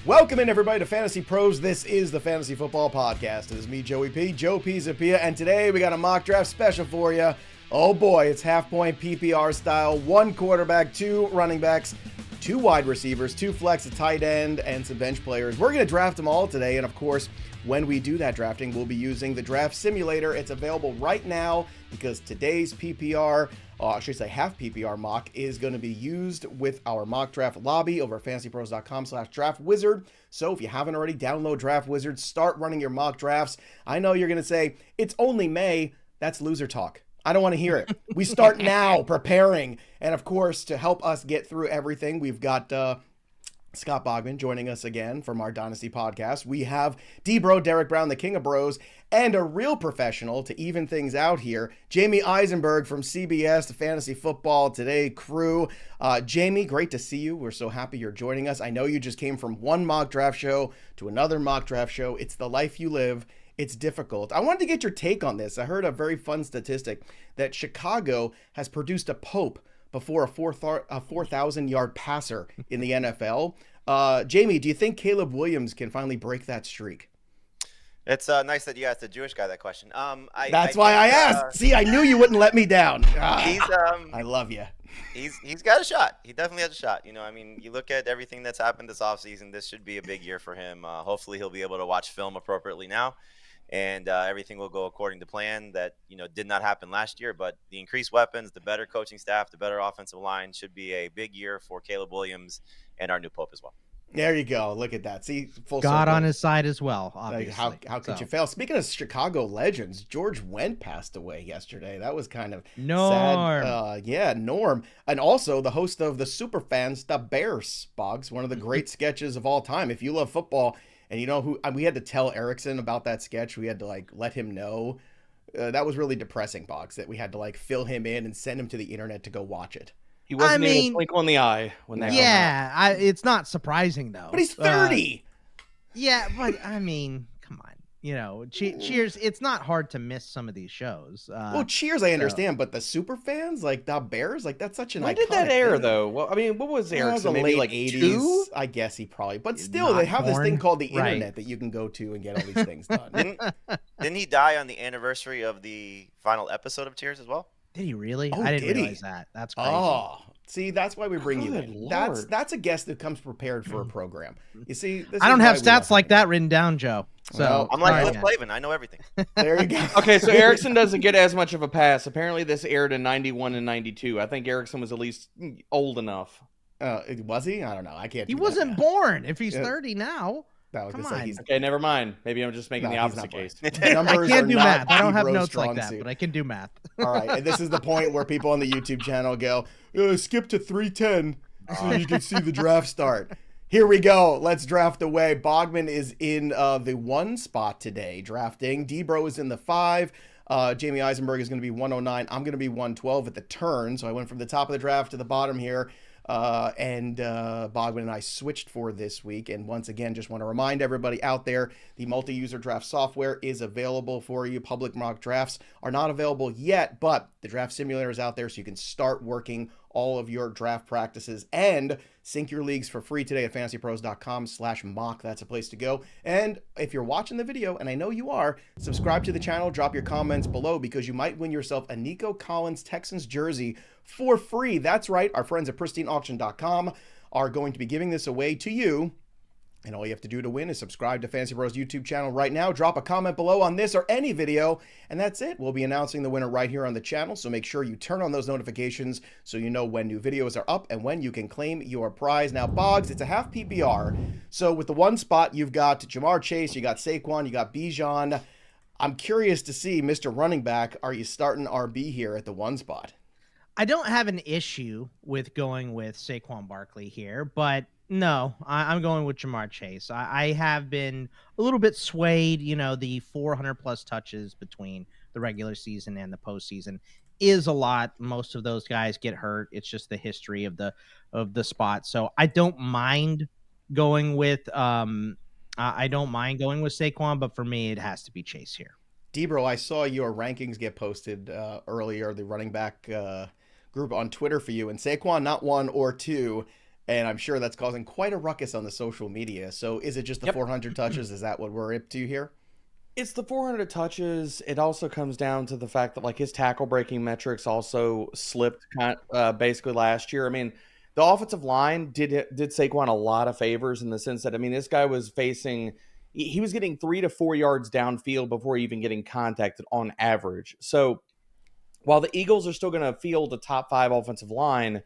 Welcome in, everybody, to Fantasy Pros. This is the Fantasy Football Podcast. It is me, Joe Pisapia, and today we got a mock draft special for you. Oh boy, it's half-point PPR style. 1 quarterback, 2 running backs, 2 wide receivers, 2 flex, a tight end, and some bench players. We're going to draft them all today, and of course, when we do that drafting, we'll be using the draft simulator. It's available right now because today's PPR, I should say half PPR mock, is going to be used with our mock draft lobby over at fantasypros.com/draft-wizard. So if you haven't already, download Draft Wizard, start running your mock drafts. I know you're going to say, it's only May. That's loser talk. I don't want to hear it. We start now preparing. And of course, to help us get through everything, we've got Scott Bogman joining us again from our Dynasty podcast. We have D-Bro, Derek Brown, the king of bros, and a real professional to even things out here, Jamey Eisenberg from CBS, the Fantasy Football Today crew. Jamey, great to see you. We're so happy you're joining us. I know you just came from one mock draft show to another mock draft show. It's the life you live. It's difficult. I wanted to get your take on this. I heard a very fun statistic that Chicago has produced a Pope before a 4,000-yard passer in the NFL. Jamey, do you think Caleb Williams can finally break that streak? It's nice that you asked a Jewish guy that question. That's why I asked. See, I knew you wouldn't let me down. I love you. He's got a shot. He definitely has a shot. You know, I mean, you look at everything that's happened this offseason, this should be a big year for him. Hopefully he'll be able to watch film appropriately now. And everything will go according to plan. That, you know, did not happen last year, but the increased weapons, the better coaching staff, the better offensive line should be a big year for Caleb Williams and our new Pope as well. There you go. Look at that. See, full God circle. On his side as well, obviously. How could you fail? Speaking of Chicago legends, George Wendt passed away yesterday. That was kind of sad. Norm. And also the host of the Superfans, The Bears, Boggs, one of the great sketches of all time. If you love football, and you know who, we had to tell Erickson about that sketch. We had to let him know. That was really depressing, Boggs, that we had to fill him in and send him to the internet to go watch it. He wasn't even a twinkle in the eye when that. Yeah, it's not surprising though. But he's 30. Yeah, but I mean, come on. You know, Cheers. It's not hard to miss some of these shows. Well, Cheers, I understand, but the super fans, the Bears, that's such an iconic When did that air, thing. Though? Well, I mean, what was Erickson? The maybe late 80s? 2? I guess he probably. But still, Not they have this thing born. called the Right. internet that you can go to and get all these things done. Didn't he die on the anniversary of the final episode of Cheers as well? Did he really? Oh, I didn't did he? realize that. That's crazy. Oh, see, that's why we bring you Good in. Lord. That's a guest that comes prepared for a program. You see, this I is don't have why we love stats like him. that written down, Joe. So Well, I'm like sorry, Cliff man. Clavin. I know everything. There you go. Okay, so Erickson doesn't get as much of a pass. Apparently, this aired in 91 and 92. I think Erickson was at least old enough. Was he? I don't know. I can't. He do that wasn't math. born if he's Yeah. 30 now. I was Come gonna say on. he's- Okay, never mind. Maybe I'm just making No, the he's opposite not case. numbers I can't are do not math. I don't have Ebro's notes like strong that, suit. but I can do math. All right, and this is the point where people on the YouTube channel go, skip to 310 so you can see the draft start. Here we go. Let's draft away. Bogman is in the 1 spot today, drafting. D-Bro is in the 5. Jamey Eisenberg is going to be 109. I'm going to be 112 at the turn. So I went from the top of the draft to the bottom here. And Bogman and I switched for this week. And once again, just want to remind everybody out there, the multi-user draft software is available for you. Public mock drafts are not available yet, but the draft simulator is out there so you can start working all of your draft practices and sync your leagues for free today at fantasypros.com/mock. That's a place to go. And if you're watching the video, and I know you are, subscribe to the channel, drop your comments below because you might win yourself a Nico Collins Texans jersey for free. That's right. Our friends at pristineauction.com are going to be giving this away to you. And all you have to do to win is subscribe to Fantasy Bros YouTube channel right now. Drop a comment below on this or any video, and that's it. We'll be announcing the winner right here on the channel, so make sure you turn on those notifications so you know when new videos are up and when you can claim your prize. Now, Boggs, it's a half PPR, so with the 1 spot, you've got Jamar Chase, you got Saquon, you got Bijan. I'm curious to see, Mr. Running Back, are you starting RB here at the 1 spot? I don't have an issue with going with Saquon Barkley here, but no, I'm going with Jamar Chase. I have been a little bit swayed. You know, the 400-plus touches between the regular season and the postseason is a lot. Most of those guys get hurt. It's just the history of the spot. So I don't mind going with Saquon, but for me, it has to be Chase here. D-Bro, I saw your rankings get posted earlier, the running back group on Twitter for you, and Saquon not 1 or 2. And I'm sure that's causing quite a ruckus on the social media. So is it just the 400 touches? Is that what we're up to here? It's the 400 touches. It also comes down to the fact that like his tackle breaking metrics also slipped basically last year. I mean, the offensive line did Saquon a lot of favors in the sense that, I mean, this guy was he was getting 3 to 4 yards downfield before even getting contacted on average. So while the Eagles are still going to field a top 5 offensive line,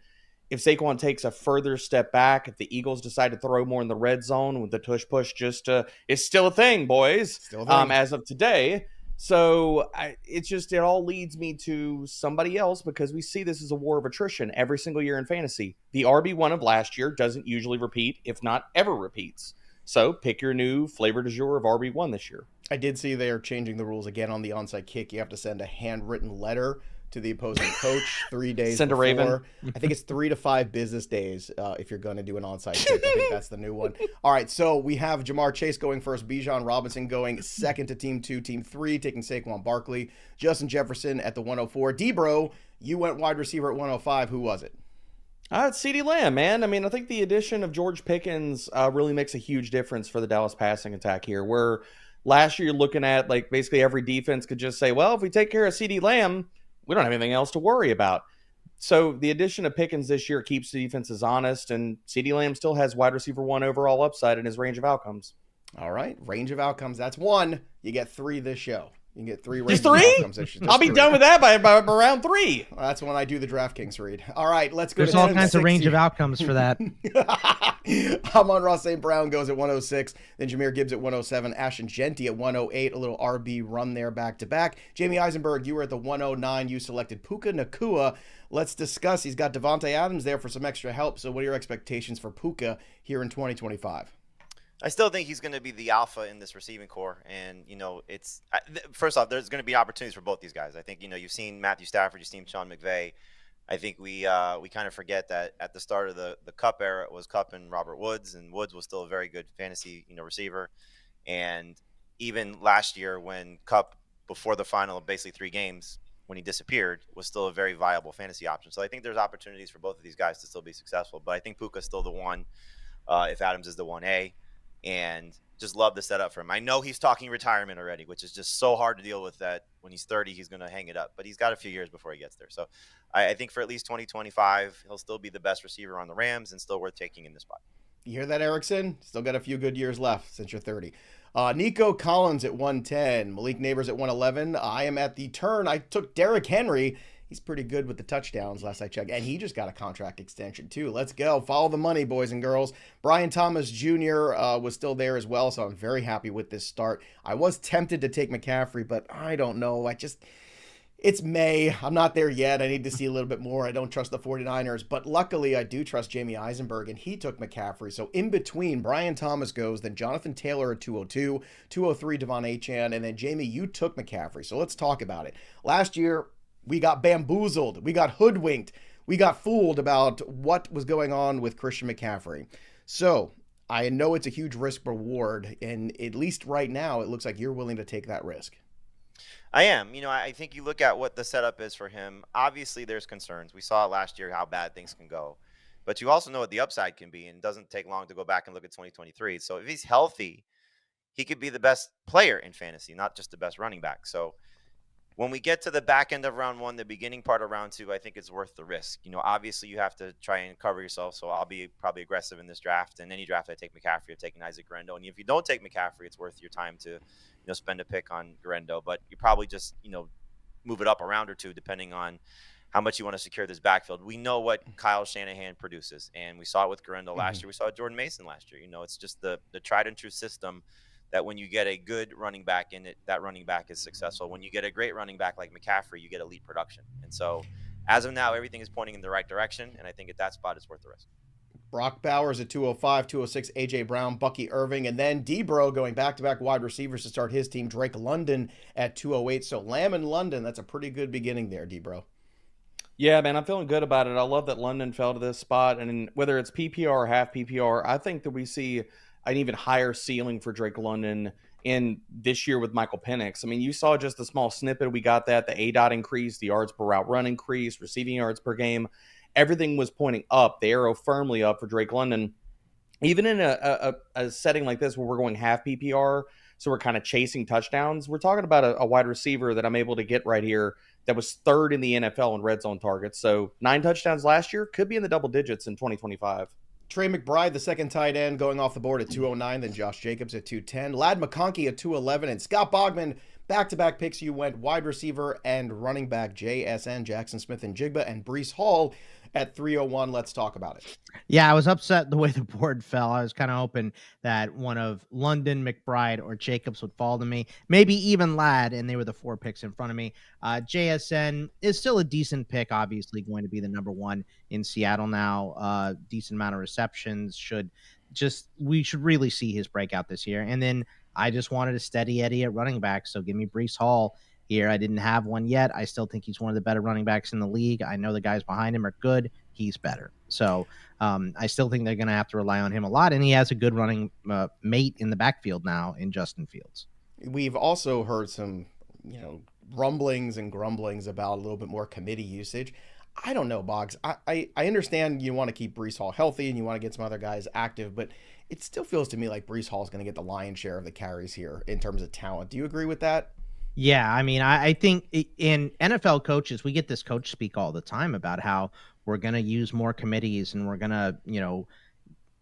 if Saquon takes a further step back, if the Eagles decide to throw more in the red zone with the tush push, it's still a thing, boys. Still a thing. As of today. So it all leads me to somebody else, because we see this as a war of attrition every single year in fantasy. The RB1 of last year doesn't usually repeat, if not ever repeats. So pick your new flavor du jour of RB1 this year. I did see they are changing the rules again on the onside kick. You have to send a handwritten letter to the opposing coach 3 days Send before. a raven. I think it's 3 to 5 business days if you're going to do an onside kick. I think that's the new one. All right, so we have Jamar Chase going first, Bijan Robinson going second to team 2, team 3, taking Saquon Barkley, Justin Jefferson at the 104. D-Bro, you went wide receiver at 105. Who was it? It's CeeDee Lamb, man. I mean, I think the addition of George Pickens really makes a huge difference for the Dallas passing attack here, where last year you're looking at like basically every defense could just say, well, if we take care of CeeDee Lamb, we don't have anything else to worry about. So the addition of Pickens this year keeps the defenses honest, and CeeDee Lamb still has wide receiver 1 overall upside in his range of outcomes. All right, range of outcomes. That's 1. You get 3 this show. You can get 3 range Just of 3? outcomes. I'll be done with that by round 3. Well, that's when I do the DraftKings read. All right, let's go. There's all kinds of range of outcomes for that. Amon-Ra St. Brown goes at 106. Then Jahmyr Gibbs at 107. Ashton Genty at 108. A little RB run there back to back. Jamey Eisenberg, you were at the 109. You selected Puka Nacua. Let's discuss. He's got Devontae Adams there for some extra help. So what are your expectations for Puka here in 2025? I still think he's going to be the alpha in this receiving core. And, first off, there's going to be opportunities for both these guys. I think, you've seen Matthew Stafford, you've seen Sean McVay. I think we kind of forget that at the start of the Cup era, it was Cup and Robert Woods, and Woods was still a very good fantasy, receiver. And even last year when Cup, before the final of basically 3 games, when he disappeared, was still a very viable fantasy option. So I think there's opportunities for both of these guys to still be successful. But I think Puka's still the one if Adams is the 1A. And just love the setup for him. I know he's talking retirement already, which is just so hard to deal with, that when he's 30, he's going to hang it up. But he's got a few years before he gets there. So I think for at least 2025, he'll still be the best receiver on the Rams and still worth taking in this spot. You hear that, Erickson? Still got a few good years left since you're 30. Nico Collins at 110. Malik Neighbors at 111. I am at the turn. I took Derrick Henry. He's pretty good with the touchdowns last I checked. And he just got a contract extension, too. Let's go. Follow the money, boys and girls. Brian Thomas Jr. Was still there as well, so I'm very happy with this start. I was tempted to take McCaffrey, but I don't know. It's May. I'm not there yet. I need to see a little bit more. I don't trust the 49ers, but luckily I do trust Jamey Eisenberg, and he took McCaffrey. So in between, Brian Thomas goes, then Jonathan Taylor at 202, 203 Devon Achane, and then Jamey, you took McCaffrey. So let's talk about it. Last year, we got bamboozled. We got hoodwinked. We got fooled about what was going on with Christian McCaffrey. So I know it's a huge risk reward, and at least right now, it looks like you're willing to take that risk. I am. I think you look at what the setup is for him. Obviously, there's concerns. We saw last year how bad things can go. But you also know what the upside can be, and it doesn't take long to go back and look at 2023. So if he's healthy, he could be the best player in fantasy, not just the best running back. So when we get to the back end of round 1, the beginning part of round 2, I think it's worth the risk. Obviously you have to try and cover yourself. So I'll be probably aggressive in this draft. And any draft I take McCaffrey, I'm taking Isaac Guerendo. And if you don't take McCaffrey, it's worth your time to, spend a pick on Guerendo. But you probably just, move it up a round or 2, depending on how much you want to secure this backfield. We know what Kyle Shanahan produces. And we saw it with Guerendo last year. We saw it with Jordan Mason last year. It's just the tried and true system that when you get a good running back in it, that running back is successful. When you get a great running back like McCaffrey, you get elite production. And so as of now, everything is pointing in the right direction. And I think at that spot, it's worth the risk. Brock Bowers at 205, 206, A.J. Brown, Bucky Irving, and then D-Bro going back-to-back wide receivers to start his team, Drake London at 208. So Lamb and London, that's a pretty good beginning there, D-Bro. Yeah, man, I'm feeling good about it. I love that London fell to this spot. And whether it's PPR or half PPR, I think that we see an even higher ceiling for Drake London in this year with Michael Penix. I mean, you saw just the small snippet. We got that, the ADOT increase, the yards per route run increase, receiving yards per game. everything was pointing up, the arrow firmly up for Drake London. Even in a setting like this where we're going half PPR, so we're kind of chasing touchdowns, we're talking about a wide receiver that I'm able to get right here that was third in the NFL in red zone targets. So 9 touchdowns last year, could be in the double digits in 2025. Trey McBride, the second tight end, going off the board at 209, then Josh Jacobs at 210, Ladd McConkey at 211, and Scott Bogman, back-to-back picks. You went wide receiver and running back JSN, Jackson Smith and Jigba, and Breece Hall at 301. Let's talk about it. Yeah, I was upset the way the board fell. I was kind of hoping that one of London, McBride, or Jacobs would fall to me. Maybe even Ladd, and they were the 4 picks in front of me. JSN is still a decent pick, obviously going to be the number 1 in Seattle now. Decent amount of receptions. We should really see his breakout this year. And then I just wanted a steady Eddie at running back, so give me Breece Hall here. I didn't have one yet. I still think he's one of the better running backs in the league. I know the guys behind him are good. He's better. So I still think they're going to have to rely on him a lot. And he has a good running mate in the backfield now in Justin Fields. We've also heard some, rumblings and grumblings about a little bit more committee usage. I don't know, Boggs. I understand you want to keep Breece Hall healthy and you want to get some other guys active, but it still feels to me like Breece Hall is going to get the lion's share of the carries here in terms of talent. Do you agree with that? Yeah, I mean, I think in NFL coaches, we get this coach speak all the time about how we're going to use more committees and we're going to,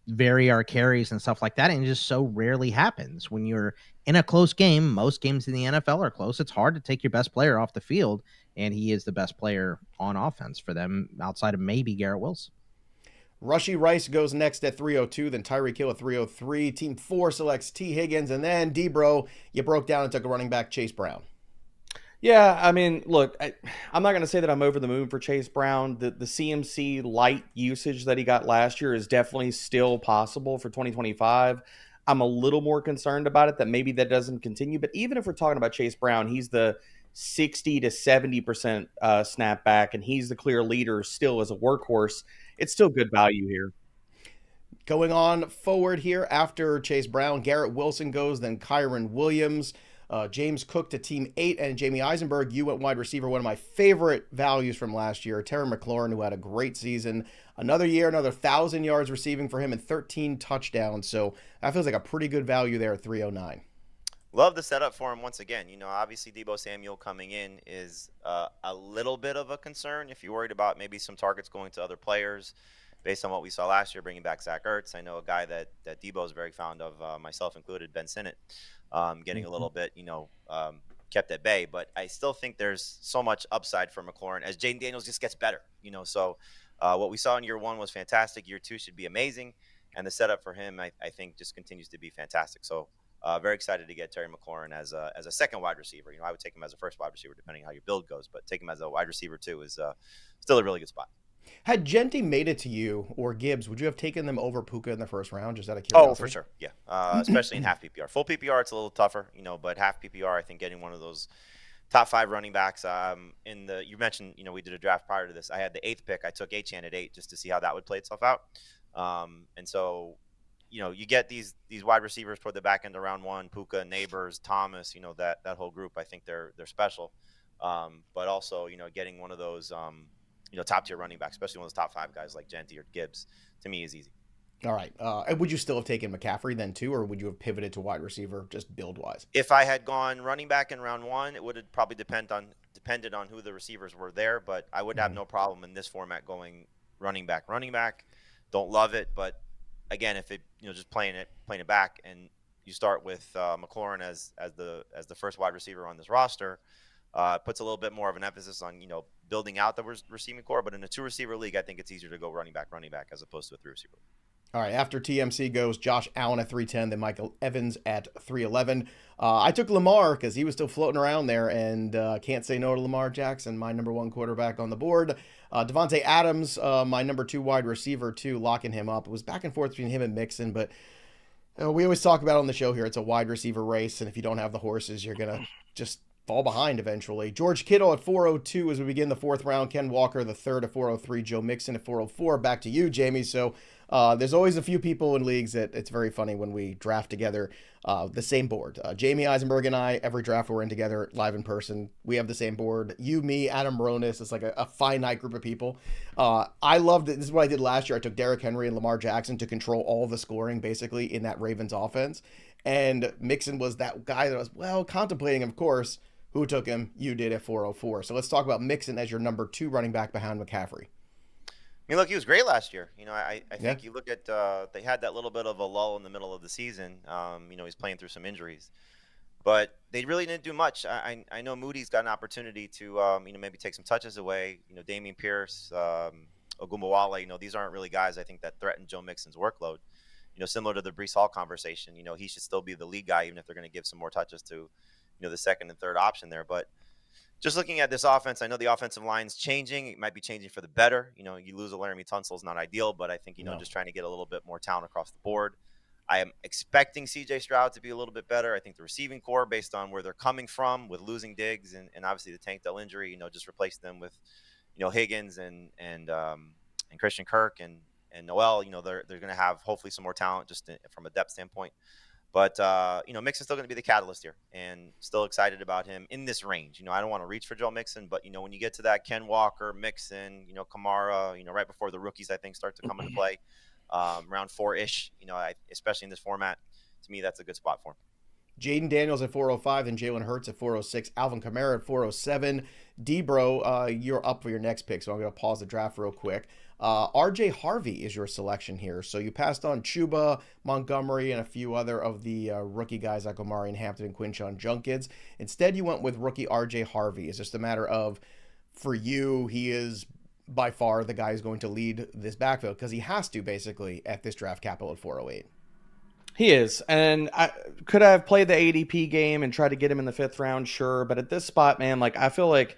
vary our carries and stuff like that. And it just so rarely happens when you're in a close game. Most games in the NFL are close. It's hard to take your best player off the field. And he is the best player on offense for them outside of maybe Garrett Wilson. Rashee Rice goes next at 302, then Tyreek Hill at 303. Team 4 selects T. Higgins, and then D-Bro, you broke down and took a running back, Chase Brown. Yeah, I mean, look, I'm not going to say that I'm over the moon for Chase Brown. The CMC light usage that he got last year is definitely still possible for 2025. I'm a little more concerned about it, that maybe that doesn't continue. But even if we're talking about Chase Brown, he's the 60 to 70% snap back, and he's the clear leader still as a workhorse. It's still good value here. Going on forward here after Chase Brown, Garrett Wilson goes, then Kyron Williams, James Cook to Team 8, and Jamey Eisenberg. You went wide receiver, one of my favorite values from last year. Terry McLaurin, who had a great season. Another year, another 1,000 yards receiving for him and 13 touchdowns. So that feels like a pretty good value there at 309. Love the setup for him once again. Obviously Deebo Samuel coming in is a little bit of a concern if you're worried about maybe some targets going to other players based on what we saw last year, bringing back Zach Ertz. I know a guy that Deebo is very fond of, myself included, Ben Sinnott, getting a little bit, kept at bay. But I still think there's so much upside for McLaurin as Jaden Daniels just gets better. So what we saw in year 1 was fantastic. Year 2 should be amazing. And the setup for him, I think, just continues to be fantastic. So very excited to get Terry McLaurin as a second wide receiver. I would take him as a first wide receiver depending on how your build goes, but take him as a wide receiver too is still a really good spot. Had Genty made it to you or Gibbs, would you have taken them over Puka in the first round, just out of curiosity? Oh, for sure, yeah. Especially in half PPR. Full PPR, it's a little tougher, but half PPR, I think getting one of those top 5 running backs. You mentioned, we did a draft prior to this. I had the 8th pick. I took Achane at 8 just to see how that would play itself out. And so, you get these wide receivers toward the back end of round 1, Puka, Neighbors, Thomas, that whole group. I think they're special. But also, getting one of those, top tier running backs, especially one of those top 5 guys like Genty or Gibbs, to me is easy. All right. And would you still have taken McCaffrey then too, or would you have pivoted to wide receiver just build wise? If I had gone running back in round 1, it would have probably depended on who the receivers were there, but I would have no problem in this format going running back. Don't love it, but again, if it just playing it back, and you start with McLaurin as the first wide receiver on this roster, puts a little bit more of an emphasis on building out the receiving core. But in a 2 receiver league, I think it's easier to go running back as opposed to a 3 receiver. All right, after TMC goes Josh Allen at 310, then Michael Evans at 311. I took Lamar because he was still floating around there, and can't say no to Lamar Jackson, my number 1 quarterback on the board. Devontae Adams, my number 2 wide receiver, too, locking him up. It was back and forth between him and Mixon, but we always talk about on the show here, it's a wide receiver race, and if you don't have the horses, you're going to just fall behind eventually. George Kittle at 402 as we begin the 4th round. Ken Walker the 3rd at 403. Joe Mixon at 404. Back to you, Jamey. So There's always a few people in leagues that it's very funny when we draft together the same board. Jamey Eisenberg and I, every draft we're in together live in person, we have the same board. You, me, Adam Ronis. It's like a finite group of people. I loved it. This is what I did last year. I took Derrick Henry and Lamar Jackson to control all the scoring basically in that Ravens offense. And Mixon was that guy that I was, contemplating, of course. Who took him? You did at 404. So let's talk about Mixon as your number 2 running back behind McCaffrey. I mean, look, he was great last year. I think you look at they had that little bit of a lull in the middle of the season. He's playing through some injuries, but they really didn't do much. I know Moody's got an opportunity to maybe take some touches away. Damian Pierce, Ogunbowale. These aren't really guys I think that threaten Joe Mixon's workload. Similar to the Breece Hall conversation. He should still be the lead guy, even if they're going to give some more touches to the second and third option there. But just looking at this offense, I know the offensive line's changing. It might be changing for the better. You lose a Laramie Tunsil is not ideal, but I think, just trying to get a little bit more talent across the board. I am expecting C.J. Stroud to be a little bit better. I think the receiving core, based on where they're coming from with losing Diggs and obviously the Tank Dell injury, just replace them with, Higgins and Christian Kirk and Noel. They're going to have hopefully some more talent just from a depth standpoint. But, Mixon's still going to be the catalyst here and still excited about him in this range. I don't want to reach for Joe Mixon, but, when you get to that Ken Walker, Mixon, Kamara, right before the rookies, I think, start to come into play around 4-ish, especially in this format, to me, that's a good spot for him. Jaden Daniels at 405 and Jalen Hurts at 406. Alvin Kamara at 407. D-Bro, you're up for your next pick, so I'm going to pause the draft real quick. RJ Harvey is your selection here. So you passed on Chuba, Montgomery, and a few other of the rookie guys like Omarion Hampton and Quinshon Judkins. Instead, you went with rookie RJ Harvey. It's just a matter of, for you, he is by far the guy who's going to lead this backfield because he has to, basically, at this draft capital at 408. He is, and could I have played the ADP game and tried to get him in the 5th round? Sure, but at this spot, man, I feel like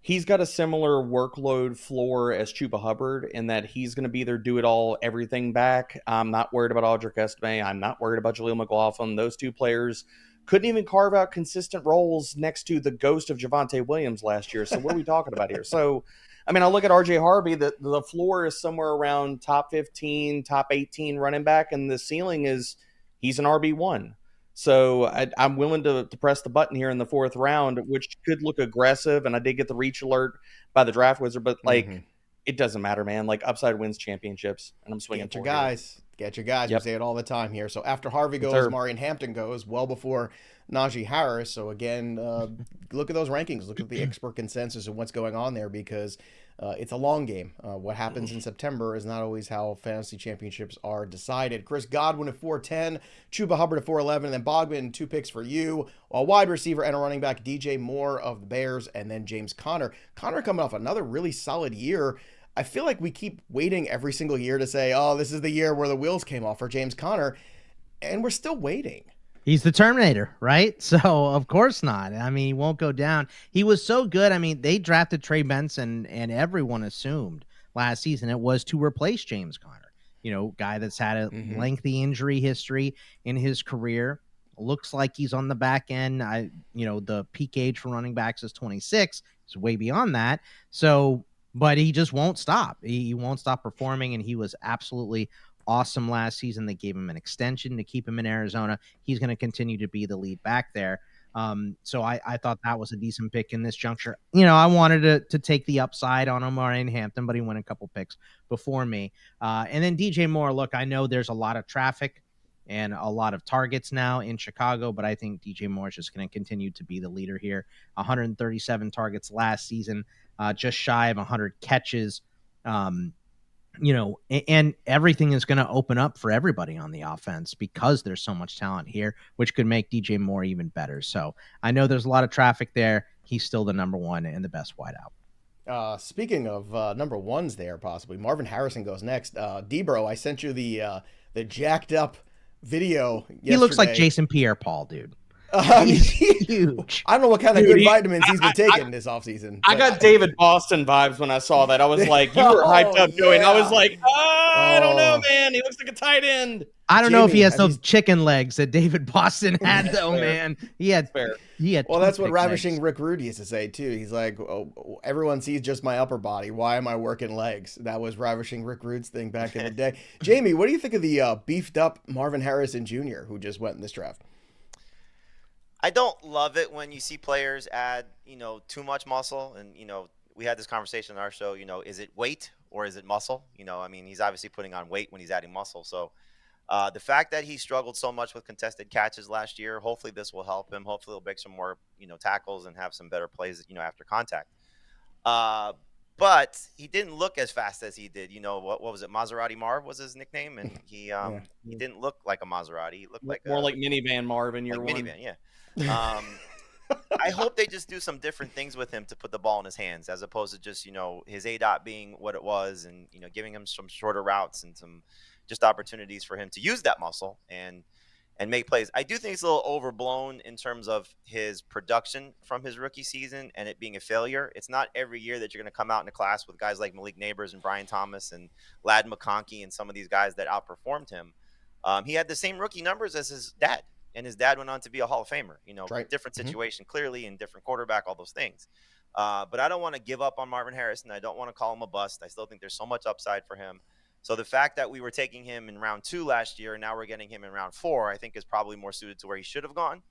he's got a similar workload floor as Chuba Hubbard in that he's going to be their do-it-all everything back. I'm not worried about Audric Estime. I'm not worried about Jaleel McLaughlin. Those two players couldn't even carve out consistent roles next to the ghost of Javonte Williams last year. So what are we talking about here? So, I look at RJ Harvey, the floor is somewhere around top 15, top 18 running back, and the ceiling is he's an RB1. So I'm willing to press the button here in the 4th round, which could look aggressive. And I did get the reach alert by the draft wizard, but it doesn't matter, man. Upside wins championships, and I'm swinging Get your guys. Get your guys. Yep. We say it all the time here. So after Harvey goes, Marion Hampton goes well before Najee Harris. So again, look at those rankings. Look at the expert consensus of what's going on there because it's a long game. What happens in September is not always how fantasy championships are decided. Chris Godwin at 410, Chuba Hubbard at 411, and then Bogman, 2 picks for you. A wide receiver and a running back, DJ Moore of the Bears, and then James Conner. Conner coming off another really solid year. I feel like we keep waiting every single year to say, oh, this is the year where the wheels came off for James Conner, and we're still waiting. He's the Terminator, right? So, of course not. He won't go down. He was so good. They drafted Trey Benson, and everyone assumed last season it was to replace James Conner. Guy that's had a lengthy injury history in his career. Looks like he's on the back end. The peak age for running backs is 26. It's way beyond that. So, but he just won't stop. He won't stop performing, and he was absolutely awesome last season. They gave him an extension to keep him in Arizona. He's going to continue to be the lead back there. So I thought that was a decent pick in this juncture. I wanted to take the upside on Omarion Hampton, but he went a couple picks before me. And then DJ Moore, look, I know there's a lot of traffic and a lot of targets now in Chicago, but I think DJ Moore is just going to continue to be the leader here. 137 targets last season, just shy of 100 catches. And everything is going to open up for everybody on the offense because there's so much talent here, which could make DJ Moore even better. So I know there's a lot of traffic there. He's still the number 1 and the best wideout. Speaking of number 1s there, possibly Marvin Harrison goes next. D-Bro, I sent you the jacked up video yesterday. He looks like Jason Pierre-Paul, dude. He's huge. I don't know what kind of good vitamins he's been taking this offseason. I got David Boston vibes when I saw that. I was like, you were hyped up doing. I was like, I don't know, man. He looks like a tight end. I don't know if he has those chicken legs that David Boston had, though, man. He had. Well, that's what Ravishing Rick Rude used to say too. He's like, oh, everyone sees just my upper body. Why am I working legs? That was Ravishing Rick Rude's thing back in the day. Jamey, what do you think of the beefed up Marvin Harrison Jr. who just went in this draft? I don't love it when you see players add, too much muscle. And, we had this conversation on our show, is it weight or is it muscle? He's obviously putting on weight when he's adding muscle. So the fact that he struggled so much with contested catches last year, hopefully this will help him. Hopefully he'll make some more, tackles and have some better plays, after contact. But he didn't look as fast as he did. What was it? Maserati Marv was his nickname. And he didn't look like a Maserati. He looked like more like Minivan Marv in year one. Minivan, yeah. I hope they just do some different things with him to put the ball in his hands, as opposed to just, his ADOT being what it was and, giving him some shorter routes and some just opportunities for him to use that muscle and make plays. I do think it's a little overblown in terms of his production from his rookie season and it being a failure. It's not every year that you're going to come out in a class with guys like Malik Neighbors and Brian Thomas and Ladd McConkey and some of these guys that outperformed him. He had the same rookie numbers as his dad. And his dad went on to be a Hall of Famer, right. Different situation clearly and different quarterback, all those things. But I don't want to give up on Marvin Harrison. I don't want to call him a bust. I still think there's so much upside for him. So the fact that we were taking him in round 2 last year and now we're getting him in round 4, I think is probably more suited to where he should have gone.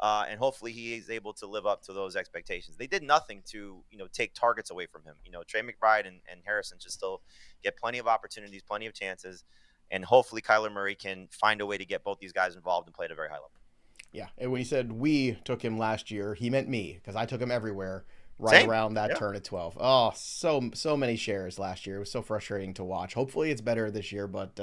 And hopefully he is able to live up to those expectations. They did nothing to, take targets away from him. Trey McBride and Harrison should still get plenty of opportunities, plenty of chances. And hopefully Kyler Murray can find a way to get both these guys involved and play at a very high level. Yeah, and when he said we took him last year, he meant me, because I took him everywhere around that turn at 12. Oh, so many shares last year. It was so frustrating to watch. Hopefully it's better this year, but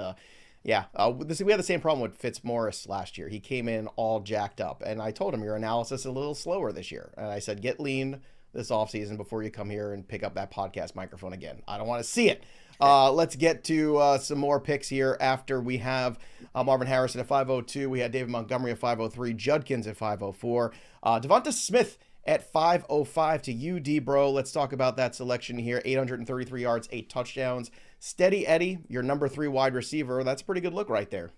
we had the same problem with Fitzmaurice last year. He came in all jacked up, and I told him your analysis is a little slower this year. And I said, get lean this offseason before you come here and pick up that podcast microphone again. I don't want to see it. Let's get to some more picks here after we have Marvin Harrison at 502. We had David Montgomery at 503, Judkins at 504, Devonta Smith at 505 to you, D-Bro. Let's talk about that selection here. 833 yards, 8 touchdowns. Steady Eddie, your number 3 wide receiver. That's a pretty good look right there.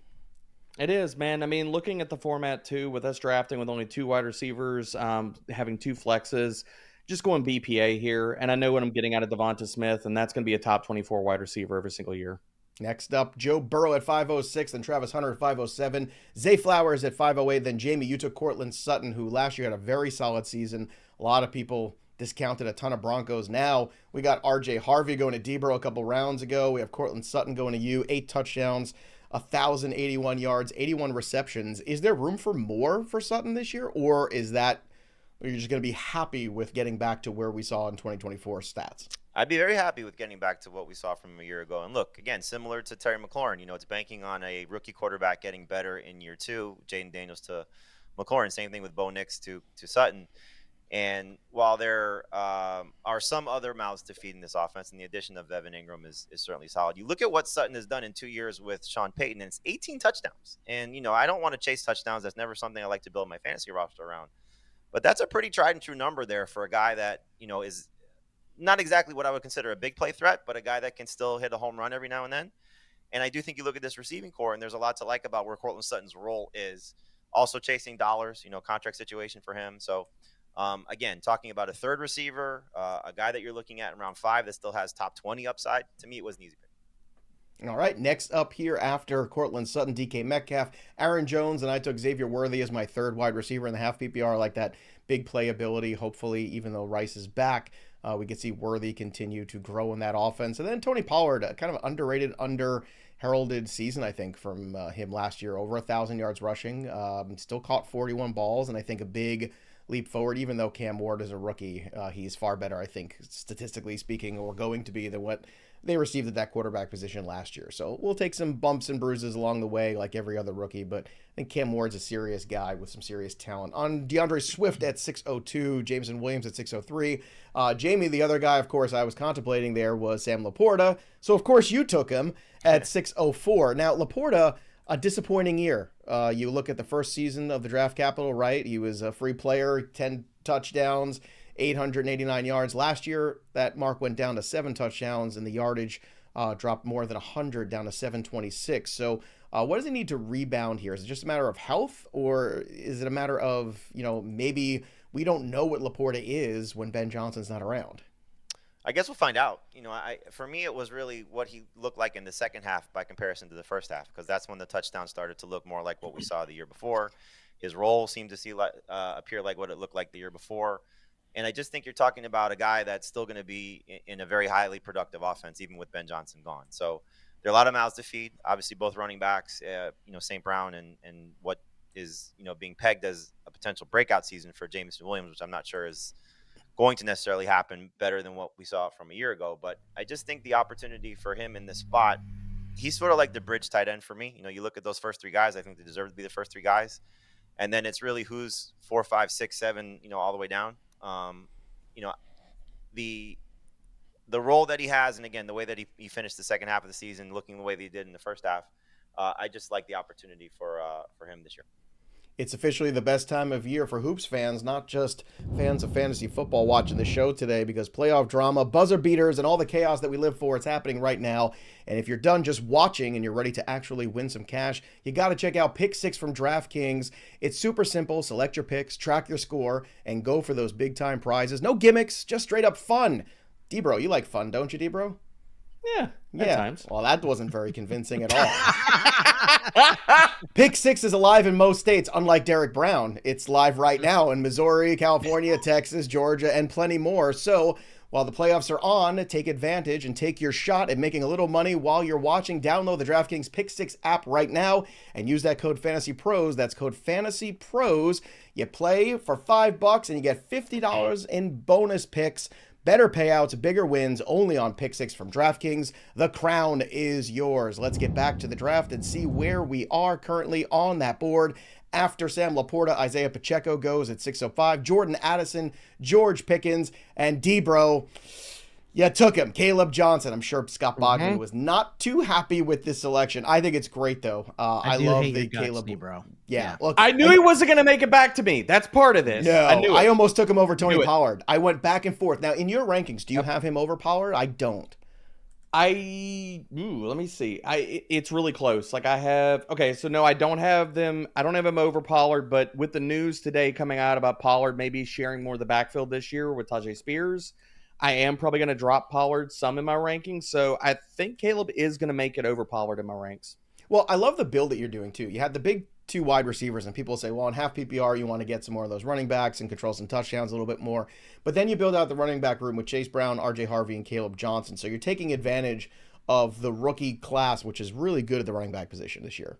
It is, man. Looking at the format too, with us drafting with only 2 wide receivers, having 2 flexes, just going BPA here, and I know what I'm getting out of Devonta Smith, and that's going to be a top 24 wide receiver every single year. Next up, Joe Burrow at 506, then Travis Hunter at 507, Zay Flowers at 508, then Jamey, you took Courtland Sutton, who last year had a very solid season. A lot of people discounted a ton of Broncos. Now we got RJ Harvey going to D-Bro a couple rounds ago. We have Courtland Sutton going to you, 8 touchdowns, 1,081 yards, 81 receptions. Is there room for more for Sutton this year, or is that you're just going to be happy with getting back to where we saw in 2024 stats? I'd be very happy with getting back to what we saw from a year ago. And look, again, similar to Terry McLaurin, it's banking on a rookie quarterback getting better in year 2, Jaden Daniels to McLaurin. Same thing with Bo Nix to Sutton. And while there are some other mouths to feed in this offense, and the addition of Evan Engram is certainly solid. You look at what Sutton has done in 2 years with Sean Payton, and it's 18 touchdowns. And, I don't want to chase touchdowns. That's never something I like to build my fantasy roster around. But that's a pretty tried and true number there for a guy that, is not exactly what I would consider a big play threat, but a guy that can still hit a home run every now and then. And I do think you look at this receiving core, and there's a lot to like about where Courtland Sutton's role is. Also chasing dollars, contract situation for him. So, again, talking about a third receiver, a guy that you're looking at in round 5 that still has top 20 upside, to me, it was an easy pick. All right, next up here after Courtland Sutton, DK Metcalf, Aaron Jones, and I took Xavier Worthy as my 3rd wide receiver in the half PPR. I like that big playability. Hopefully, even though Rice is back, we can see Worthy continue to grow in that offense. And then Tony Pollard, kind of underrated, under-heralded season, I think, from him last year. Over 1,000 yards rushing, still caught 41 balls, and I think a big leap forward, even though Cam Ward is a rookie. He's far better, I think, statistically speaking, or going to be than what they received at that quarterback position last year. So we'll take some bumps and bruises along the way like every other rookie, but I think Cam Ward's a serious guy with some serious talent. On DeAndre Swift at 602, Jameson Williams at 603. Jamey, the other guy, of course, I was contemplating there was Sam Laporta. So, of course, you took him at 604. Now, Laporta, A disappointing year. You look at the first season of the draft capital, right? He was a free player, 10 touchdowns, 889 yards. Last year, that mark went down to 7 touchdowns, and the yardage dropped more than 100 down to 726. So what does he need to rebound here? Is it just a matter of health, or is it a matter of, maybe we don't know what Laporta is when Ben Johnson's not around? I guess we'll find out. For me, it was really what he looked like in the second half by comparison to the first half, because that's when the touchdown started to look more like what we saw the year before. His role seemed to appear like what it looked like the year before. And I just think you're talking about a guy that's still going to be in a very highly productive offense, even with Ben Johnson gone. So there are a lot of mouths to feed. Obviously, both running backs, St. Brown and what is, being pegged as a potential breakout season for Jameson Williams, which I'm not sure is going to necessarily happen better than what we saw from a year ago. But I just think the opportunity for him in this spot, he's sort of like the bridge tight end for me. You look at those first 3 guys, I think they deserve to be the first 3 guys. And then it's really who's 4, 5, 6, 7, all the way down. The role that he has, and again, the way that he finished the second half of the season, looking the way that he did in the first half, I just like the opportunity for him this year. It's officially the best time of year for hoops fans, not just fans of fantasy football watching the show today, because playoff drama, buzzer beaters, and all the chaos that we live for, it's happening right now. And if you're done just watching and you're ready to actually win some cash, you got to check out Pick 6 from DraftKings. It's super simple. Select your picks, track your score, and go for those big-time prizes. No gimmicks, just straight-up fun. D-Bro, you like fun, don't you, D-Bro? Yeah, at times. Well, that wasn't very convincing at all. Pick 6 is alive in most states, unlike Derek Brown. It's live right now in Missouri, California, Texas, Georgia, and plenty more. So while the playoffs are on, take advantage and take your shot at making a little money while you're watching. Download the DraftKings Pick 6 app right now and use that code FANTASYPROS. That's code FANTASYPROS. You play for $5 and you get $50 in bonus picks. Better payouts, bigger wins, only on Pick 6 from DraftKings. The crown is yours. Let's get back to the draft and see where we are currently on that board. After Sam Laporta, Isaiah Pacheco goes at 605. Jordan Addison, George Pickens, and D-Bro. Yeah, took him. Caleb Johnson. I'm sure Scott Bogman was not too happy with this selection. I think it's great, though. I love the Caleb. Bro. Yeah. Look, I knew he wasn't going to make it back to me. That's part of this. No, I knew it. I almost took him over Tony Pollard. I went back and forth. Now, in your rankings, do you have him over Pollard? I don't. Let me see. It's really close. Like no, I don't have him. I don't have him over Pollard, but with the news today coming out about Pollard maybe sharing more of the backfield this year with Tajay Spears, I am probably going to drop Pollard some in my rankings. So I think Caleb is going to make it over Pollard in my ranks. Well, I love the build that you're doing too. You had the big 2 wide receivers, and people say, well, in half PPR, you want to get some more of those running backs and control some touchdowns a little bit more. But then you build out the running back room with Chase Brown, RJ Harvey, and Caleb Johnson. So you're taking advantage of the rookie class, which is really good at the running back position this year.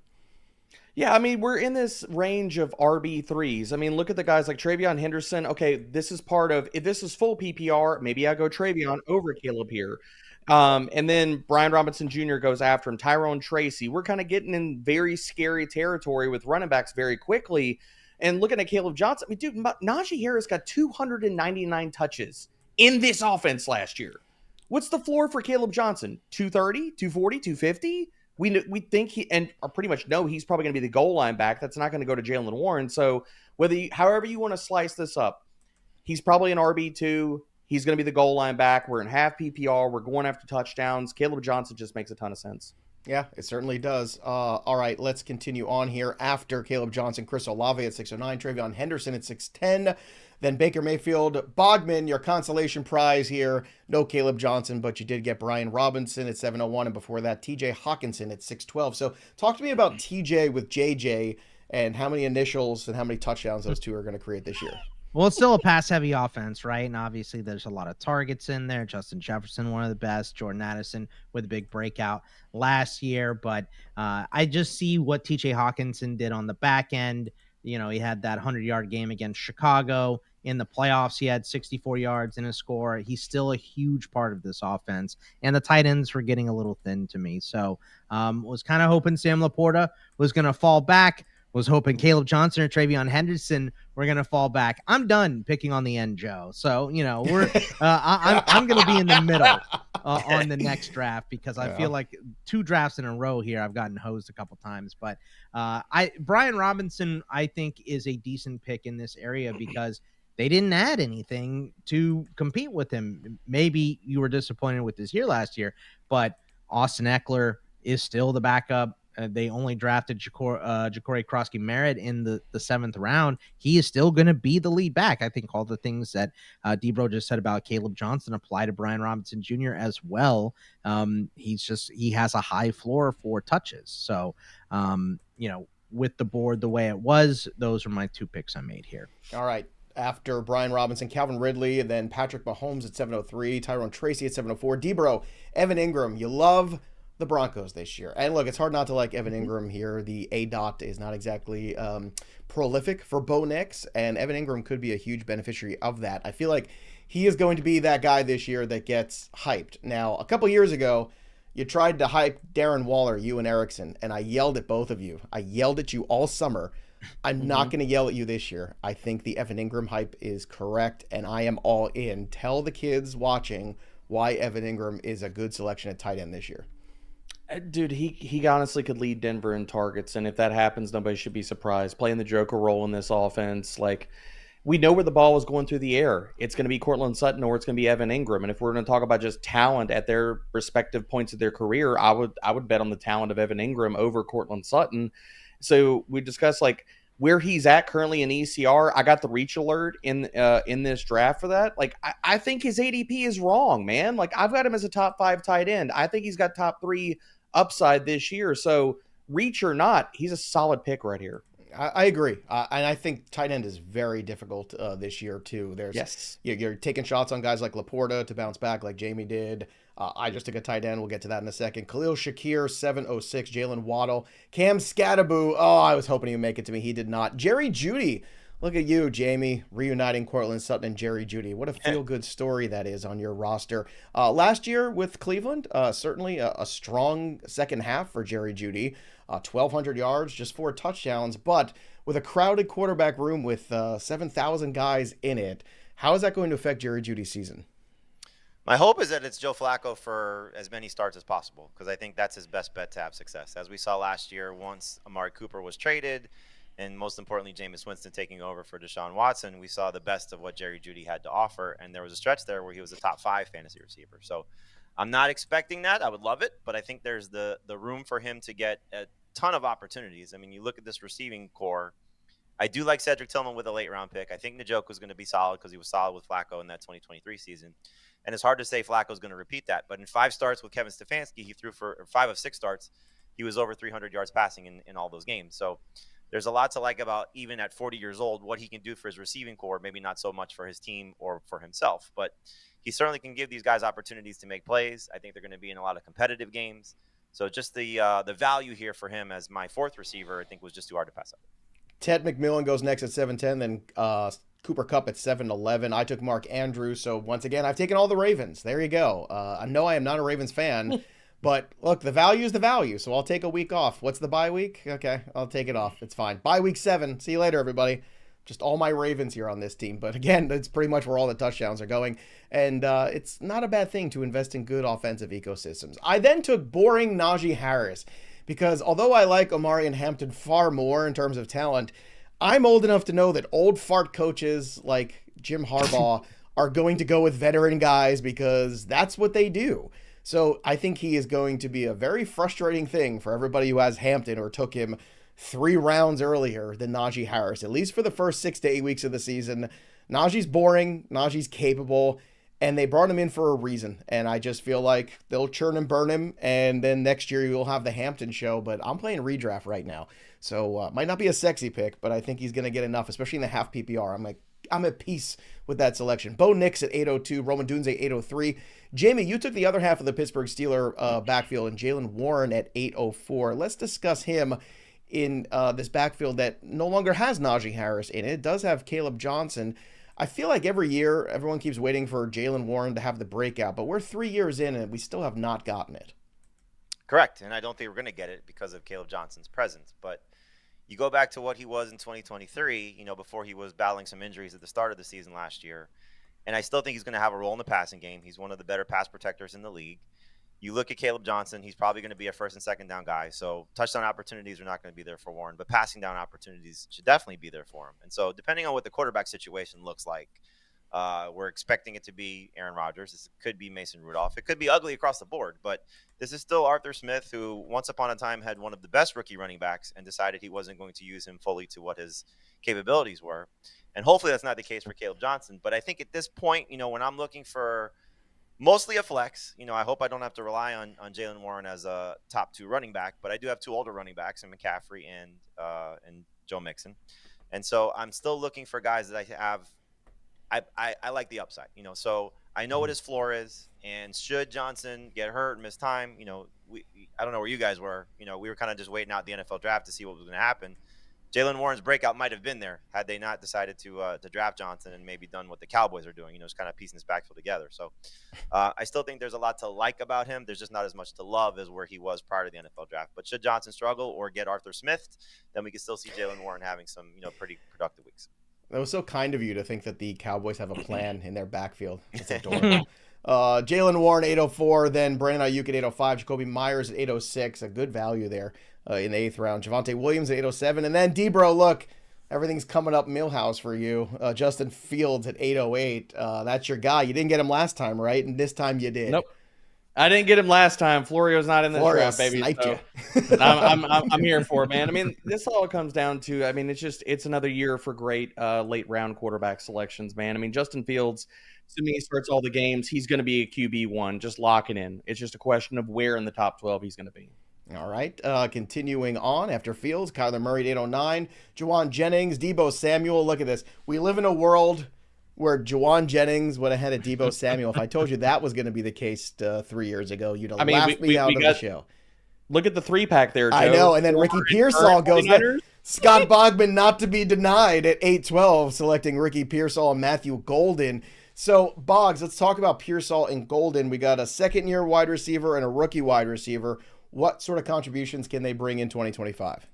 Yeah, I mean, we're in this range of RB3s. I mean, look at the guys like Travion Henderson. Okay, this is part of, if this is full PPR, maybe I go Travion over Caleb here. And then Brian Robinson Jr. goes after him. Tyrone Tracy. We're kind of getting in very scary territory with running backs very quickly. And looking at Caleb Johnson, I mean, dude, Najee Harris got 299 touches in this offense last year. What's the floor for Caleb Johnson? 230, 240, 250? We think pretty much know he's probably going to be the goal line back. That's not going to go to Jaylen Warren. So however you want to slice this up, he's probably an RB2. He's going to be the goal line back. We're in half PPR. We're going after touchdowns. Caleb Johnson just makes a ton of sense. Yeah, it certainly does. All right, let's continue on here. After Caleb Johnson, Chris Olave at 609, Travion Henderson at 610, then Baker Mayfield. Bogman, your consolation prize here. No Caleb Johnson, but you did get Brian Robinson at 701, and before that, TJ Hawkinson at 612. So talk to me about TJ with JJ and how many initials and how many touchdowns those two are going to create this year. Well, it's still a pass-heavy offense, right? And obviously there's a lot of targets in there. Justin Jefferson, one of the best. Jordan Addison with a big breakout last year. But I just see what TJ Hawkinson did on the back end. You know, he had that 100-yard game against Chicago. In the playoffs, he had 64 yards in a score. He's still a huge part of this offense. And the tight ends were getting a little thin to me. So was kind of hoping Sam Laporta was going to fall back was hoping Caleb Johnson or Travion Henderson were going to fall back. I'm done picking on the end, Joe. So, we're I'm going to be in the middle on the next draft, because I feel like 2 drafts in a row here I've gotten hosed a couple times. But Brian Robinson, I think, is a decent pick in this area because they didn't add anything to compete with him. Maybe you were disappointed with his year last year, but Austin Eckler is still the backup. They only drafted Ja'Cory Krosky-Merritt in the 7th round. He is still going to be the lead back. I think all the things that Debro just said about Caleb Johnson apply to Brian Robinson Jr. as well. He has a high floor for touches. So, with the board the way it was, those are my 2 picks I made here. All right. After Brian Robinson, Calvin Ridley, and then Patrick Mahomes at 703, Tyrone Tracy at 704. Debro, Evan Engram. You love the Broncos this year. And look, it's hard not to like Evan Engram here. The A-dot is not exactly prolific for Bo Nix, and Evan Engram could be a huge beneficiary of that. I feel like he is going to be that guy this year that gets hyped. Now, a couple years ago, you tried to hype Darren Waller, you and Erickson, and I yelled at both of you. I yelled at you all summer. I'm not going to yell at you this year. I think the Evan Engram hype is correct, and I am all in. Tell the kids watching why Evan Engram is a good selection at tight end this year. Dude, he honestly could lead Denver in targets, and if that happens, nobody should be surprised. Playing the Joker role in this offense, like, we know where the ball is going through the air. It's going to be Courtland Sutton or it's going to be Evan Engram. And if we're going to talk about just talent at their respective points of their career, I would bet on the talent of Evan Engram over Courtland Sutton. So we discussed like where he's at currently in ECR. I got the reach alert in this draft for that. Like, I think his ADP is wrong, man. Like, I've got him as a top 5 tight end. I think he's got top 3 upside this year. So reach or not, he's a solid pick right here. I agree. And I think tight end is very difficult this year, too. You're taking shots on guys like Laporta to bounce back like Jamey did. I just took a tight end. We'll get to that in a second. Khalil Shakir, 706. Jalen Waddle. Cam Scatterboo. Oh, I was hoping he would make it to me. He did not. Jerry Jeudy. Look at you, Jamey, reuniting Courtland Sutton and Jerry Jeudy. What a feel-good story that is on your roster. Last year with Cleveland, certainly a strong second half for Jerry Jeudy. 1,200 yards, just 4 touchdowns. But with a crowded quarterback room with 7,000 guys in it, how is that going to affect Jerry Jeudy's season? My hope is that it's Joe Flacco for as many starts as possible, because I think that's his best bet to have success. As we saw last year, once Amari Cooper was traded, and most importantly, Jameis Winston taking over for Deshaun Watson, we saw the best of what Jerry Jeudy had to offer, and there was a stretch there where he was a top 5 fantasy receiver. So I'm not expecting that. I would love it, but I think there's the room for him to get a ton of opportunities. I mean, you look at this receiving core. I do like Cedric Tillman with a late-round pick. I think Njoku was going to be solid because he was solid with Flacco in that 2023 season. And it's hard to say Flacco's going to repeat that. But in 5 starts with Kevin Stefanski, he threw for 5 of 6 starts. He was over 300 yards passing in all those games. So there's a lot to like about, even at 40 years old, what he can do for his receiving core. Maybe not so much for his team or for himself, but he certainly can give these guys opportunities to make plays. I think they're going to be in a lot of competitive games. So just the value here for him as my 4th receiver, I think, was just too hard to pass up. Ted McMillan goes next at 7:10, then Cooper Kupp at 7:11. I took Mark Andrews, so once again, I've taken all the Ravens. There you go. I know I am not a Ravens fan, but look, the value is the value, so I'll take a week off. What's the bye week? Okay, I'll take it off. It's fine. Bye week 7. See you later, everybody. Just all my Ravens here on this team. But again, that's pretty much where all the touchdowns are going. And it's not a bad thing to invest in good offensive ecosystems. I then took boring Najee Harris because although I like Omari and Hampton far more in terms of talent, I'm old enough to know that old fart coaches like Jim Harbaugh are going to go with veteran guys because that's what they do. So I think he is going to be a very frustrating thing for everybody who has Hampton or took him 3 rounds earlier than Najee Harris, at least for the first 6 to 8 weeks of the season. Najee's boring, Najee's capable, and they brought him in for a reason. And I just feel like they'll churn and burn him, and then next year you'll have the Hampton show. But I'm playing redraft right now, so might not be a sexy pick, but I think he's going to get enough, especially in the half PPR. I'm at peace with that selection. Bo Nix at 802, Roman Dunze 803. Jamey, you took the other half of the Pittsburgh Steelers backfield, and Jalen Warren at 804. Let's discuss him in this backfield that no longer has Najee Harris in it. It does have Caleb Johnson. I feel like every year everyone keeps waiting for Jalen Warren to have the breakout, but we're 3 years in and we still have not gotten it. Correct, and I don't think we're going to get it because of Caleb Johnson's presence. But You go back to what he was in 2023, before he was battling some injuries at the start of the season last year. And I still think he's going to have a role in the passing game. He's one of the better pass protectors in the league. You look at Caleb Johnson, he's probably going to be a first and second down guy. So touchdown opportunities are not going to be there for Warren, but passing down opportunities should definitely be there for him. And so depending on what the quarterback situation looks like, we're expecting it to be Aaron Rodgers. This could be Mason Rudolph. It could be ugly across the board, but this is still Arthur Smith, who once upon a time had one of the best rookie running backs and decided he wasn't going to use him fully to what his capabilities were. And hopefully that's not the case for Caleb Johnson. But I think at this point, when I'm looking for mostly a flex, I hope I don't have to rely on Jaylen Warren as a top 2 running back, but I do have 2 older running backs in McCaffrey and Joe Mixon. And so I'm still looking for guys that I have. I like the upside, so I know what his floor is, and should Johnson get hurt and miss time, I don't know where you guys were, we were kind of just waiting out the NFL draft to see what was going to happen. Jaylen Warren's breakout might have been there had they not decided to draft Johnson and maybe done what the Cowboys are doing, just kind of piecing this backfield together. So I still think there's a lot to like about him. There's just not as much to love as where he was prior to the NFL draft. But should Johnson struggle or get Arthur Smith, then we can still see Jaylen Warren having some, pretty productive weeks. That was so kind of you to think that the Cowboys have a plan in their backfield. It's adorable. Jaylen Warren, 804. Then Brandon Ayuk at 805. Jacoby Myers at 806. A good value there in the 8th round. Javonte Williams at 807. And then Debro, look, everything's coming up Millhouse for you. Justin Fields at 808. That's your guy. You didn't get him last time, right? And this time you did. Nope. I didn't get him last time. Florio's not in this draft, baby. So I'm here for it, man. I mean, this all comes down to, it's another year for great late round quarterback selections, man. I mean, Justin Fields, to me, starts all the games. He's going to be a QB1. Just lock it in. It's just a question of where in the top 12 he's going to be. All right. Continuing on after Fields, Kyler Murray at 809. Juwan Jennings, Deebo Samuel. Look at this. We live in a world where Juwan Jennings went ahead of Deebo Samuel. If I told you that was going to be the case 3 years ago, you'd have laughed me out of the show. Look at the 3-pack there, Joe. I know, and then Ricky Pearsall goes there. Scott Bogman, not to be denied, at 812, selecting Ricky Pearsall and Matthew Golden. So, Boggs, let's talk about Pearsall and Golden. We got a second-year wide receiver and a rookie wide receiver. What sort of contributions can they bring in 2025?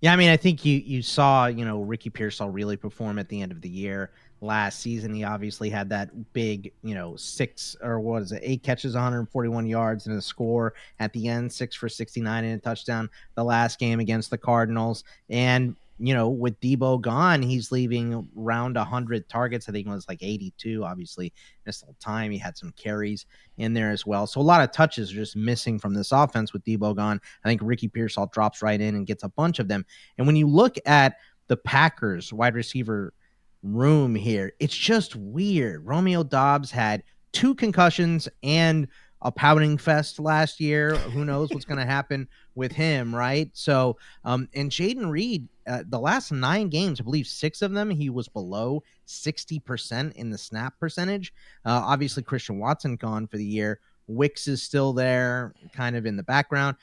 Yeah, I think you saw, Ricky Pearsall really perform at the end of the year. Last season, he obviously had that big, 8 catches, 141 yards and a score at the end, 6 for 69 and a touchdown the last game against the Cardinals. And, with Deebo gone, he's leaving around 100 targets. I think it was like 82, obviously missed a little time. He had some carries in there as well. So a lot of touches are just missing from this offense with Deebo gone. I think Ricky Pearsall drops right in and gets a bunch of them. And when you look at the Packers wide receiver room here, it's just weird. Romeo Doubs had 2 concussions and a pouting fest last year. Who knows what's going to happen with him, right? So, and Jaden Reed, the last 9 games, I believe 6 of them, he was below 60% in the snap percentage. Obviously, Christian Watson gone for the year. Wicks is still there, kind of in the background.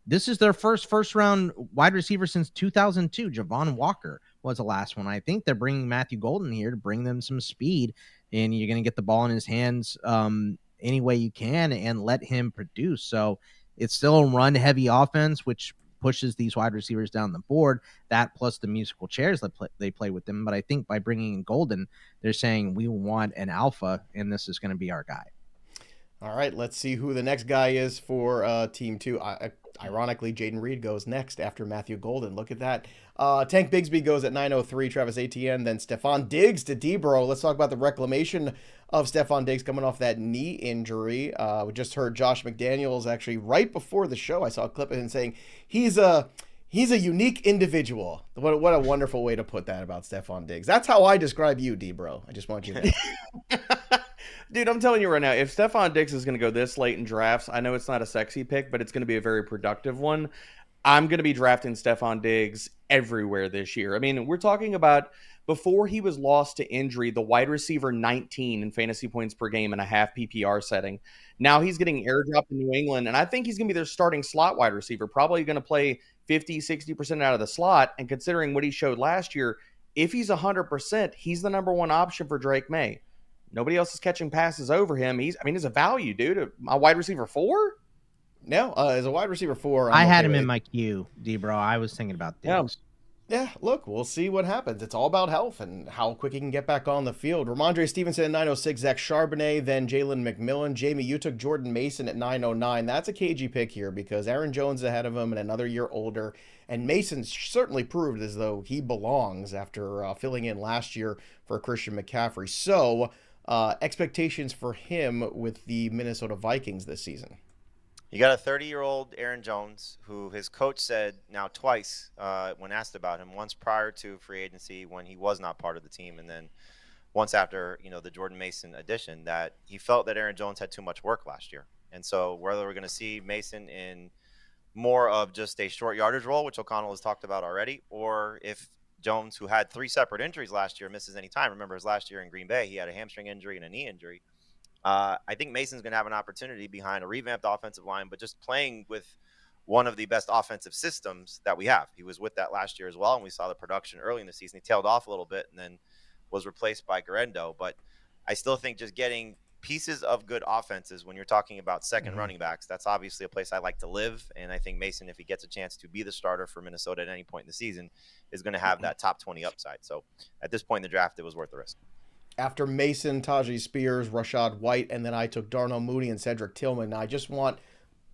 This is their first round wide receiver since 2002. Javon Walker was the last one. I think they're bringing Matthew Golden here to bring them some speed, and you're going to get the ball in his hands any way you can and let him produce. So it's still a run-heavy offense, which pushes these wide receivers down the board. That plus the musical chairs that they play with them. But I think by bringing in Golden, they're saying we want an alpha, and this is going to be our guy. All right, let's see who the next guy is for Team 2. Ironically, Jaden Reed goes next after Matthew Golden. Look at that. Tank Bigsby goes at 903, Travis Etienne, then Stephon Diggs to Debro. Let's talk about the reclamation of Stephon Diggs coming off that knee injury. We just heard Josh McDaniels actually right before the show. I saw a clip of him saying he's a unique individual. What a wonderful way to put that about Stephon Diggs. That's how I describe you, Debro. I just want you to know. Dude, I'm telling you right now, if Stephon Diggs is going to go this late in drafts, I know it's not a sexy pick, but it's going to be a very productive one. I'm going to be drafting Stephon Diggs everywhere this year. I mean, we're talking about before he was lost to injury, the wide receiver 19 in fantasy points per game in a half PPR setting. Now he's getting airdropped in New England, and I think he's going to be their starting slot wide receiver, probably going to play 50, 60% out of the slot. And considering what he showed last year, if he's 100%, he's the number one option for Drake May. Nobody else is catching passes over him. He's a value, dude. My wide receiver 4? No, as a wide receiver 4. I had him in my queue, Debro. I was thinking about Diggs. Yeah, look, we'll see what happens. It's all about health and how quick he can get back on the field. Ramondre Stevenson at 906, Zach Charbonnet, then Jalen McMillan. Jamey, you took Jordan Mason at 909. That's a cagey pick here because Aaron Jones ahead of him and another year older. And Mason certainly proved as though he belongs after filling in last year for Christian McCaffrey. So, expectations for him with the Minnesota Vikings this season. You got a 30-year-old Aaron Jones who his coach said now twice when asked about him, once prior to free agency when he was not part of the team, and then once after, the Jordan Mason addition, that he felt that Aaron Jones had too much work last year. And so whether we're going to see Mason in more of just a short yardage role, which O'Connell has talked about already, or if Jones, who had 3 separate injuries last year, misses any time. Remember, his last year in Green Bay, he had a hamstring injury and a knee injury. I think Mason's going to have an opportunity behind a revamped offensive line, but just playing with one of the best offensive systems that we have. He was with that last year as well, and we saw the production early in the season. He tailed off a little bit and then was replaced by Garendo. But I still think just getting pieces of good offenses when you're talking about second running backs, that's obviously a place I like to live. And I think Mason, if he gets a chance to be the starter for Minnesota at any point in the season, is going to have that top 20 upside. So at this point in the draft, it was worth the risk. After Mason, Tajay Spears, Rashad White, and then I took Darnell Mooney and Cedric Tillman. Now, I just want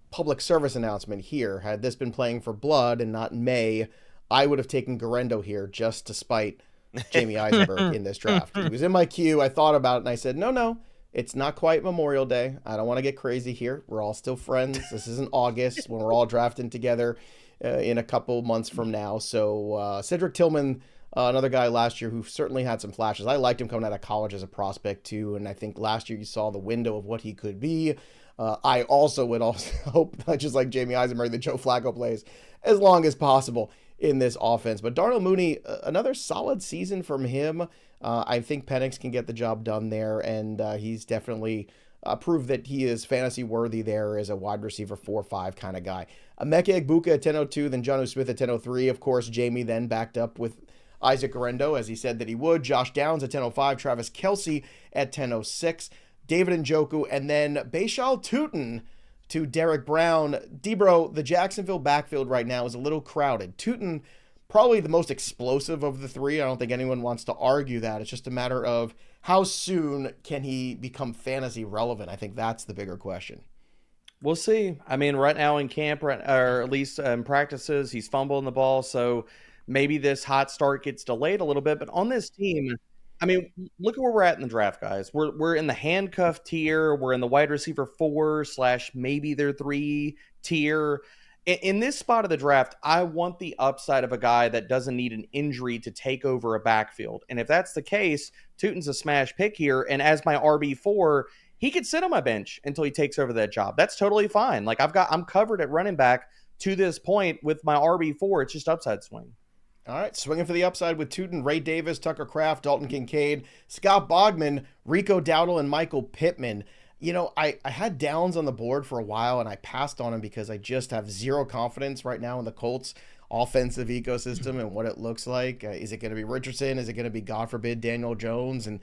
public service announcement here. Had this been playing for blood and not May, I would have taken Garendo here just to spite Jamey Eisenberg in this draft. He was in my queue. I thought about it, and I said, no, it's not quite Memorial Day. I don't want to get crazy here. We're all still friends. This isn't August when we're all drafting together in a couple months from now. So Cedric Tillman, another guy last year who certainly had some flashes. I liked him coming out of college as a prospect too, and I think last year you saw the window of what he could be. I also would also hope, just like Jamey Eisenberg, that Joe Flacco plays as long as possible in this offense. But Darnell Mooney, another solid season from him. I think Penix can get the job done there, and he's definitely proved that he is fantasy worthy there as a wide receiver 4-5 kind of guy. Emeka Egbuka at 10:02, then Jonnu Smith at 10:03. Of course, Jamey then backed up with Isaac Garendo, as he said that he would. Josh Downs at 10:05. Travis Kelce at 10:06. David Njoku, and then Bashal Tutin to Derek Brown. Debro, the Jacksonville backfield right now is a little crowded. Tutin, probably the most explosive of the three. I don't think anyone wants to argue that. It's just a matter of how soon can he become fantasy relevant. I think that's the bigger question. We'll see. I mean, right now in camp, or at least in practices, he's fumbling the ball, so maybe this hot start gets delayed a little bit. But on this team, I mean, look at where we're at in the draft, guys. We're in the handcuff tier. We're in the wide receiver 4 / maybe their 3 tier. In this spot of the draft, I want the upside of a guy that doesn't need an injury to take over a backfield. And if that's the case, Tutin's a smash pick here. And as my RB4, he could sit on my bench until he takes over that job. That's totally fine. Like I'm covered at running back to this point with my RB4. It's just upside swing. All right, swinging for the upside with Tutin, Ray Davis, Tucker Kraft, Dalton Kincaid, Scott Bogman, Rico Dowdle, and Michael Pittman. You know, I had Downs on the board for a while, and I passed on him because I just have zero confidence right now in the Colts' offensive ecosystem and what it looks like. Is it going to be Richardson? Is it going to be, God forbid, Daniel Jones? And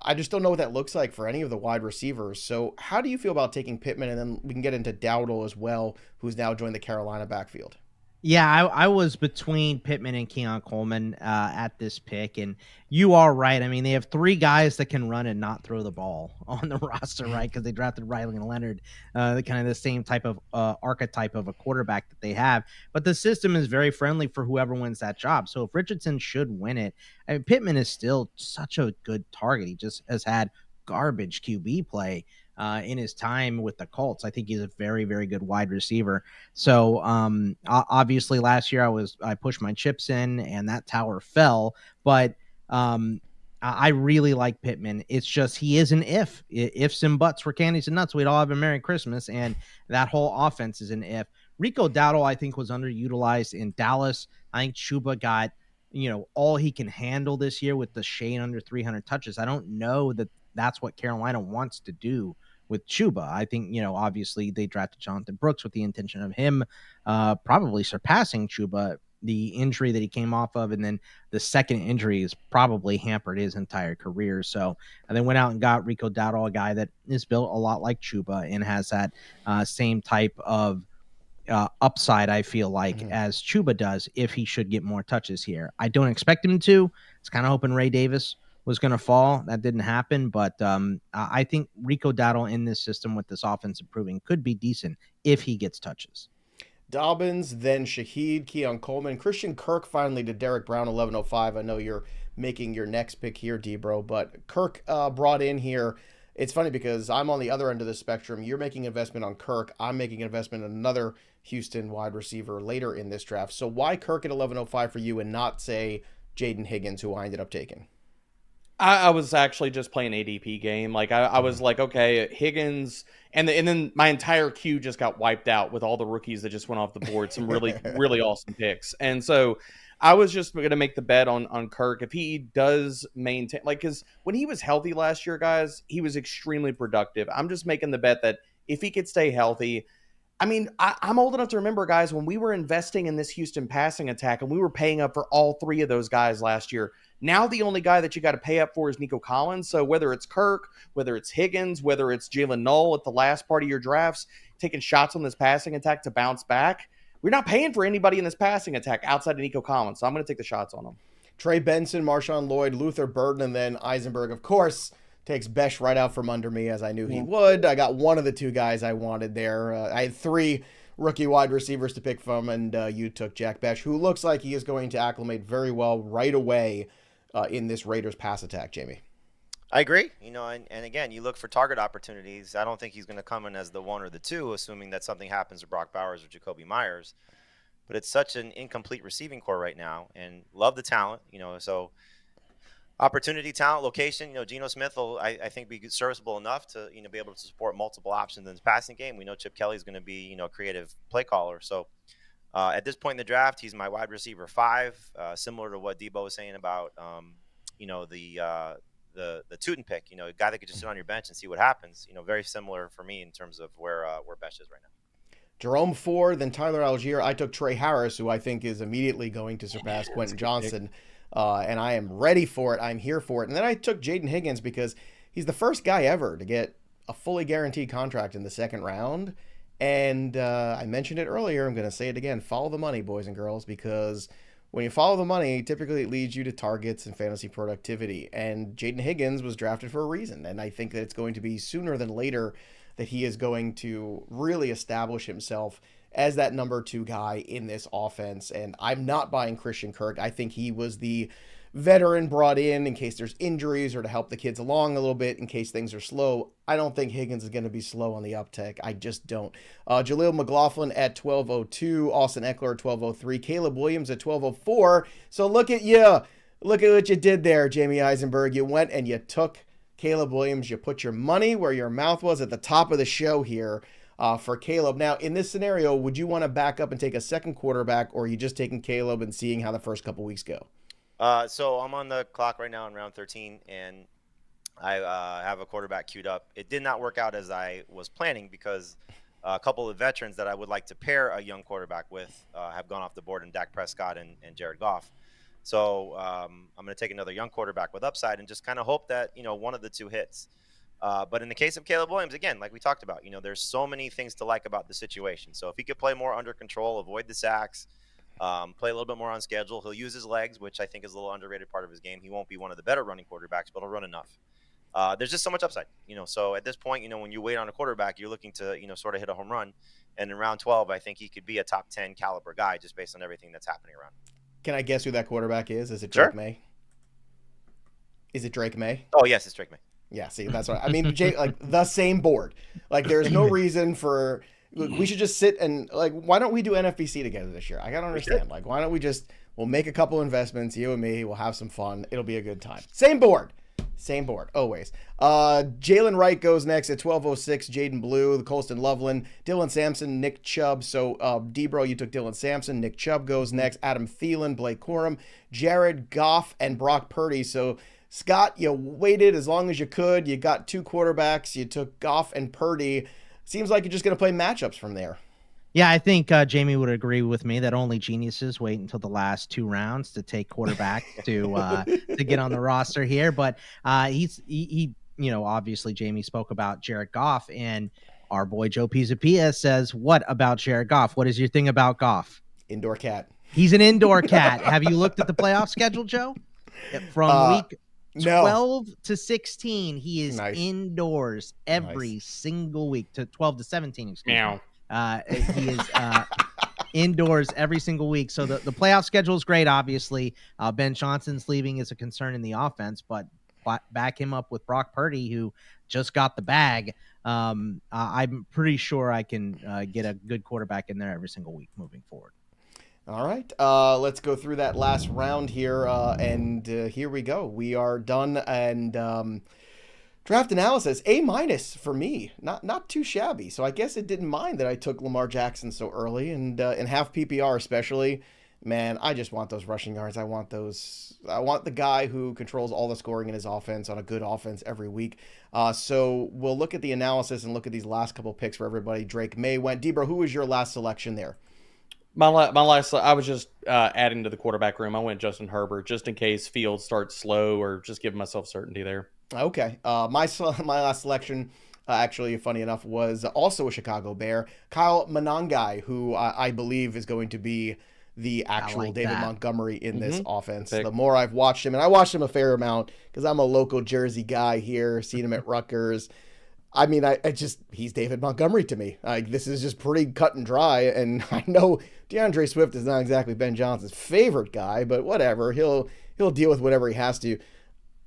I just don't know what that looks like for any of the wide receivers. So how do you feel about taking Pittman? And then we can get into Dowdle as well, who's now joined the Carolina backfield. Yeah, I was between Pittman and Keon Coleman at this pick, and you are right. I mean, they have 3 guys that can run and not throw the ball on the roster, right? Because they drafted Riley and Leonard, kind of the same type of archetype of a quarterback that they have. But the system is very friendly for whoever wins that job. So if Richardson should win it, I mean, Pittman is still such a good target. He just has had garbage QB play in his time with the Colts. I think he's a very, very good wide receiver. So obviously last year I pushed my chips in and that tower fell, but I really like Pittman. It's just he is an ifs and buts for candies and nuts. We'd all have a Merry Christmas, and that whole offense is an if. Rico Dowdle, I think, was underutilized in Dallas. I think Chuba got all he can handle this year with the shade under 300 touches. I don't know that that's what Carolina wants to do with Chuba. I think, obviously they drafted Jonathan Brooks with the intention of him probably surpassing Chuba. The injury that he came off of, and then the second injury has probably hampered his entire career. So and then went out and got Rico Dowdle, a guy that is built a lot like Chuba and has that same type of upside, I feel like, as Chuba does if he should get more touches here. I don't expect him to. It's kind of hoping Ray Davis was going to fall. That didn't happen, but I think Rico Dowdle in this system with this offense improving could be decent if he gets touches. Dobbins, then Shaheed, Keon Coleman, Christian Kirk finally to Derek Brown, 1105. I know you're making your next pick here, D-Bro, but Kirk brought in here. It's funny because I'm on the other end of the spectrum. You're making investment on Kirk. I'm making an investment in another Houston wide receiver later in this draft. So why Kirk at 1105 for you and not, say, Jaden Higgins, who I ended up taking? I was actually just playing ADP game. Like I was like, okay, Higgins, and then my entire queue just got wiped out with all the rookies that just went off the board. Some really, really awesome picks. And so I was just going to make the bet on Kirk. If he does maintain, like, because when he was healthy last year, guys, he was extremely productive. I'm just making the bet that if he could stay healthy, I mean, I'm old enough to remember, guys, when we were investing in this Houston passing attack and we were paying up for all three of those guys last year. Now the only guy that you got to pay up for is Nico Collins. So whether it's Kirk, whether it's Higgins, whether it's Jalen Knoll at the last part of your drafts, taking shots on this passing attack to bounce back, we're not paying for anybody in this passing attack outside of Nico Collins. So I'm going to take the shots on him. Trey Benson, Marshawn Lloyd, Luther Burden, and then Eisenberg, of course, takes Besh right out from under me, as I knew he would. I got one of the two guys I wanted there. I had three rookie wide receivers to pick from, and you took Jack Besh, who looks like he is going to acclimate very well right away in this Raiders pass attack, Jamey. I agree. And again, you look for target opportunities. I don't think he's going to come in as the one or the two, assuming that something happens to Brock Bowers or Jacoby Myers. But it's such an incomplete receiving core right now, and love the talent, so opportunity, talent, location. Geno Smith will, I think, be serviceable enough to, be able to support multiple options in his passing game. We know Chip Kelly's going to be, a creative play caller. So at this point in the draft, he's my wide receiver 5, similar to what Debo was saying about, the Tootin pick, a guy that could just sit on your bench and see what happens. Very similar for me in terms of where Besh is right now. Jerome Ford, then Tyler Algier. I took Trey Harris, who I think is immediately going to surpass Quentin Johnson. And I am ready for it. I'm here for it. And then I took Jaden Higgins because he's the first guy ever to get a fully guaranteed contract in the second round. And I mentioned it earlier. I'm going to say it again. Follow the money, boys and girls, because when you follow the money, typically it leads you to targets and fantasy productivity. And Jaden Higgins was drafted for a reason. And I think that it's going to be sooner than later that he is going to really establish himself as that number 2 guy in this offense. And I'm not buying Christian Kirk. I think he was the veteran brought in case there's injuries or to help the kids along a little bit in case things are slow. I don't think Higgins is going to be slow on the uptick. I just don't. Jaleel McLaughlin at 1202, Austin Eckler at 1203, Caleb Williams at 1204. So look at you. Look at what you did there, Jamey Eisenberg. You went and you took Caleb Williams. You put your money where your mouth was at the top of the show here. For Caleb. Now, in this scenario, would you want to back up and take a second quarterback, or are you just taking Caleb and seeing how the first couple weeks go? So I'm on the clock right now in round 13, and I have a quarterback queued up. It did not work out as I was planning because a couple of veterans that I would like to pair a young quarterback with have gone off the board in Dak Prescott and Jared Goff. So I'm going to take another young quarterback with upside and just kind of hope that, one of the two hits. But in the case of Caleb Williams, again, like we talked about, there's so many things to like about the situation. So if he could play more under control, avoid the sacks, play a little bit more on schedule, he'll use his legs, which I think is a little underrated part of his game. He won't be one of the better running quarterbacks, but he'll run enough. There's just so much upside, So at this point, when you wait on a quarterback, you're looking to, sort of hit a home run. And in round 12, I think he could be a top 10 caliber guy just based on everything that's happening around. Can I guess who that quarterback is? Is it Drake Sure. May? Is it Drake May? Oh, yes, it's Drake May. Yeah, see, that's what I mean. Like the same board. Like, there's no reason for. We should just sit and why don't we do NFBC together this year? I gotta understand. Like, why don't we'll make a couple investments, you and me. We'll have some fun. It'll be a good time. Same board, always. Jalen Wright goes next at 1206. Jaden Blue, the Colston Loveland, Dylan Sampson, Nick Chubb. So D-Bro, you took Dylan Sampson. Nick Chubb goes next. Adam Thielen, Blake Corum, Jared Goff, and Brock Purdy. So Scott, you waited as long as you could. You got 2 quarterbacks. You took Goff and Purdy. Seems like you're just going to play matchups from there. Yeah, I think Jamey would agree with me that only geniuses wait until the last 2 rounds to take quarterback to get on the roster here. But he obviously Jamey spoke about Jared Goff, and Our boy Joe Pisapia says, what about Jared Goff? What is your thing about Goff? Indoor cat. He's an indoor cat. Have you looked at the playoff schedule, Joe? From week 12 to 16, he is indoors every single week. To 12 to 17, excuse me. He is indoors every single week. So the playoff schedule is great, obviously. Ben Johnson's leaving is a concern in the offense, but back him up with Brock Purdy, who just got the bag. I'm pretty sure I can get a good quarterback in there every single week moving forward. All right, let's go through that last round here, and here we go. We are done, and draft analysis, A- for me, not too shabby. So I guess it didn't mind that I took Lamar Jackson so early, and in half PPR especially. Man, I just want those rushing yards. I want the guy who controls all the scoring in his offense on a good offense every week. So we'll look at the analysis and look at these last couple picks for everybody. Drake May went. Debro, who was your last selection there? My last, I was just adding to the quarterback room. I went Justin Herbert just in case Fields starts slow, or just giving myself certainty there. Okay. My last selection, actually, funny enough, was also a Chicago Bear, Kyle Monangai, who I believe is going to be the actual David Montgomery in this offense. The more I've watched him, and I watched him a fair amount because I'm a local Jersey guy here, seen him at Rutgers. I mean, he's David Montgomery to me. This is just pretty cut and dry. And I know DeAndre Swift is not exactly Ben Johnson's favorite guy, but whatever. He'll deal with whatever he has to.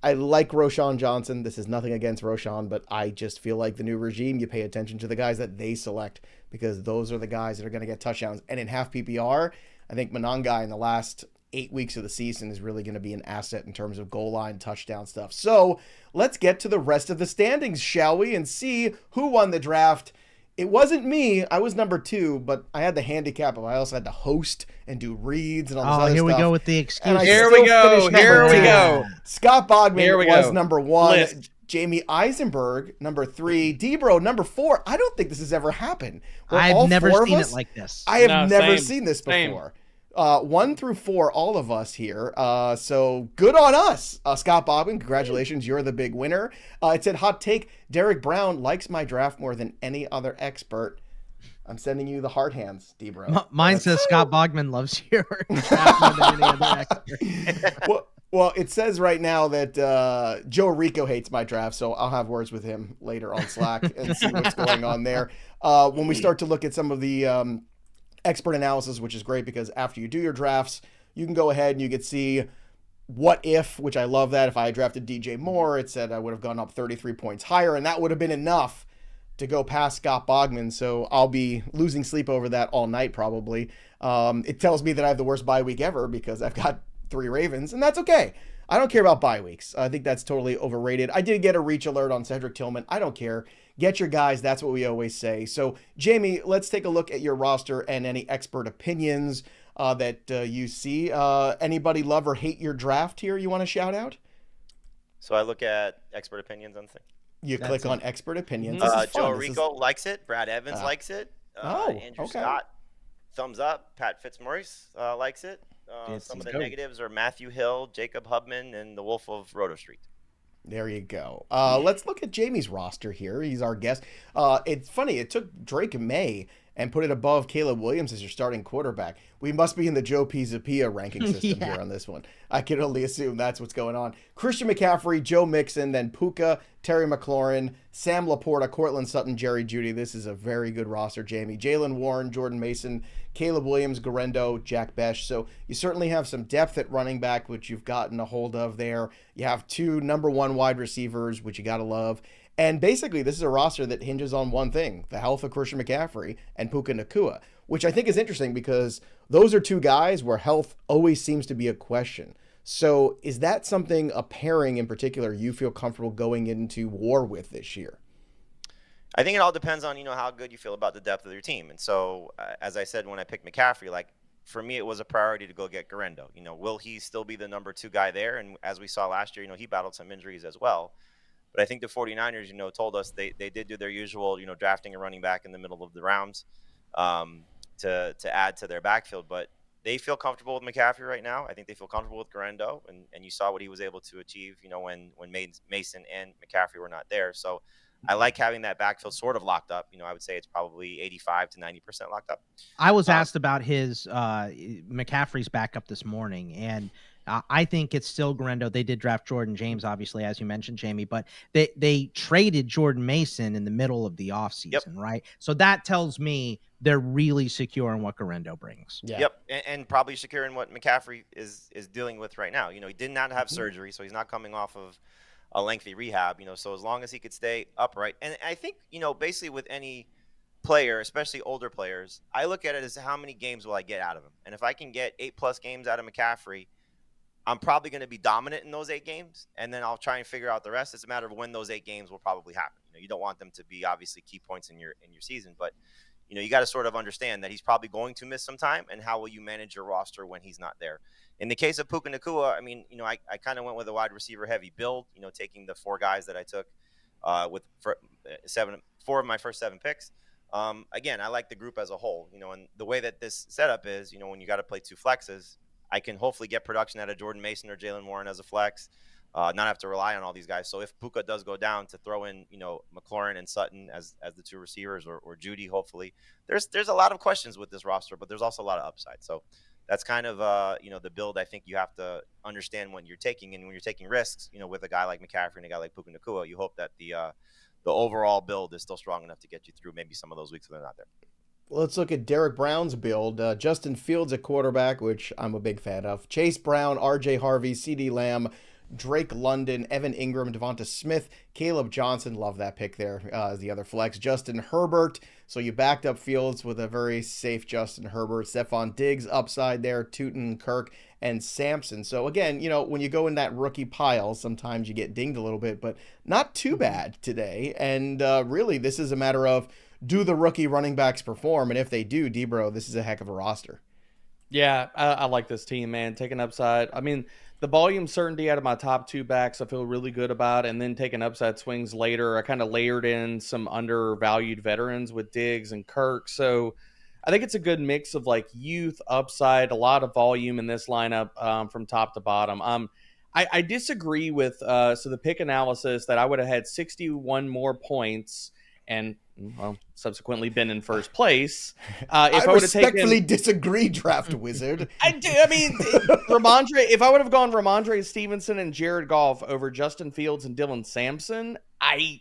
I like Roschon Johnson. This is nothing against Roschon, but I just feel like the new regime, you pay attention to the guys that they select, because those are the guys that are going to get touchdowns. And in half PPR, I think Monangai in the last 8 weeks of the season is really going to be an asset in terms of goal line touchdown stuff. So let's get to the rest of the standings, shall we, and see who won the draft. It wasn't me. I was number 2, but I had the handicap of I also had to host and do reads and all this other stuff. Here we go with the excuse. Here we go. Scott Bogman was number 1. Jamey Eisenberg, number 3. Debro, number 4. I don't think this has ever happened. I've never seen it like this. I have never seen this before. 1 through 4, all of us here. So good on us. Scott Bogman, congratulations. You're the big winner. It said, hot take, Derek Brown likes my draft more than any other expert. I'm sending you the hard hands, Debro. Mine says Scott Bogman loves your draft more than any other expert. Well, it says right now that Joe Rico hates my draft, so I'll have words with him later on Slack and see what's going on there. When we start to look at some of the expert analysis, which is great because after you do your drafts, you can go ahead and you can see what if, which I love that. If I had drafted DJ Moore, it said I would have gone up 33 points higher, and that would have been enough to go past Scott Bogman. So I'll be losing sleep over that all night probably. It tells me that I have the worst bye week ever because I've got 3 Ravens, and that's okay. I don't care about bye weeks. I think that's totally overrated. I did get a reach alert on Cedric Tillman. I don't care. Get your guys. That's what we always say. So, Jamey, let's take a look at your roster and any expert opinions that you see. Anybody love or hate your draft here you want to shout out? So I look at expert opinions on things. You click on expert opinions. Joe Rico likes it. Brad Evans likes it. Andrew Scott, thumbs up. Pat Fitzmaurice likes it. Some of the negatives are Matthew Hill, Jacob Hubman, and the Wolf of Roto Street. There you go. Let's look at Jamey's roster here. He's our guest. It's funny. It took Drake May and put it above Caleb Williams as your starting quarterback. We must be in the Joe Pisapia ranking system here on this one. I can only assume that's what's going on. Christian McCaffrey, Joe Mixon, then Puka, Terry McLaurin, Sam Laporta, Courtland Sutton, Jerry Jeudy. This is a very good roster, Jamey. Jalen Warren, Jordan Mason, Caleb Williams, Garendo, Jack Besh. So you certainly have some depth at running back, which you've gotten a hold of there. You have 2 number 1 wide receivers, which you got to love. And basically, this is a roster that hinges on one thing, the health of Christian McCaffrey and Puka Nacua, which I think is interesting because those are 2 guys where health always seems to be a question. So is that something, a pairing in particular, you feel comfortable going into war with this year? I think it all depends on, how good you feel about the depth of your team. And so, as I said, when I picked McCaffrey, for me, it was a priority to go get Garendo. Will he still be the number 2 guy there? And as we saw last year, he battled some injuries as well. But I think the 49ers, told us they did do their usual, drafting a running back in the middle of the rounds to add to their backfield. But they feel comfortable with McCaffrey right now. I think they feel comfortable with Garendo. And you saw what he was able to achieve, when Mason and McCaffrey were not there. So I like having that backfield sort of locked up. I would say it's probably 85 to 90% locked up. I was asked about his McCaffrey's backup this morning, and I think it's still Garendo. They did draft Jordan James, obviously, as you mentioned, Jamey, but they traded Jordan Mason in the middle of the offseason, right? So that tells me they're really secure in what Garendo brings. Yeah. Yep, and probably secure in what McCaffrey is dealing with right now. He did not have surgery, so he's not coming off of a lengthy rehab. So as long as he could stay upright, and I think basically with any player, especially older players, I look at it as how many games will I get out of him, and if I can get 8+ games out of McCaffrey, I'm probably going to be dominant in those 8 games, and then I'll try and figure out the rest. It's a matter of when those 8 games will probably happen. You don't want them to be obviously key points in your season, but you got to sort of understand that he's probably going to miss some time, and how will you manage your roster when he's not there? In the case of Puka Nacua, I mean, I kind of went with a wide receiver heavy build, taking the 4 guys that I took with 4 of my first 7 picks. Again, I like the group as a whole, and the way that this setup is, when you got to play 2 flexes, I can hopefully get production out of Jordan Mason or Jalen Warren as a flex, not have to rely on all these guys. So if Puka does go down, to throw in, McLaurin and Sutton as the 2 receivers, or Judy, hopefully. There's a lot of questions with this roster, but there's also a lot of upside. So that's kind of, the build I think you have to understand when you're taking, and when you're taking risks, with a guy like McCaffrey and a guy like Puka Nacua, you hope that the overall build is still strong enough to get you through maybe some of those weeks when they're not there. Let's look at Derek Brown's build. Justin Fields at quarterback, which I'm a big fan of. Chase Brown, R.J. Harvey, C.D. Lamb, Drake London, Evan Engram, Devonta Smith, Caleb Johnson. Love that pick there as the other flex. Justin Herbert. So you backed up Fields with a very safe Justin Herbert. Stephon Diggs upside there. Tootin, Kirk, and Sampson. So again, when you go in that rookie pile, sometimes you get dinged a little bit, but not too bad today. And really, this is a matter of, do the rookie running backs perform? And if they do, Debro, this is a heck of a roster. Yeah, I like this team, man. Taking upside. I mean, the volume certainty out of my top 2 backs, I feel really good about. And then taking upside swings later, I kind of layered in some undervalued veterans with Diggs and Kirk. So I think it's a good mix of like youth, upside, a lot of volume in this lineup from top to bottom. I disagree with so the pick analysis that I would have had 61 more points and subsequently been in first place. If I respectfully disagree, draft wizard. I do. I mean, if I would have gone Ramondre Stevenson and Jared Goff over Justin Fields and Dylan Sampson, I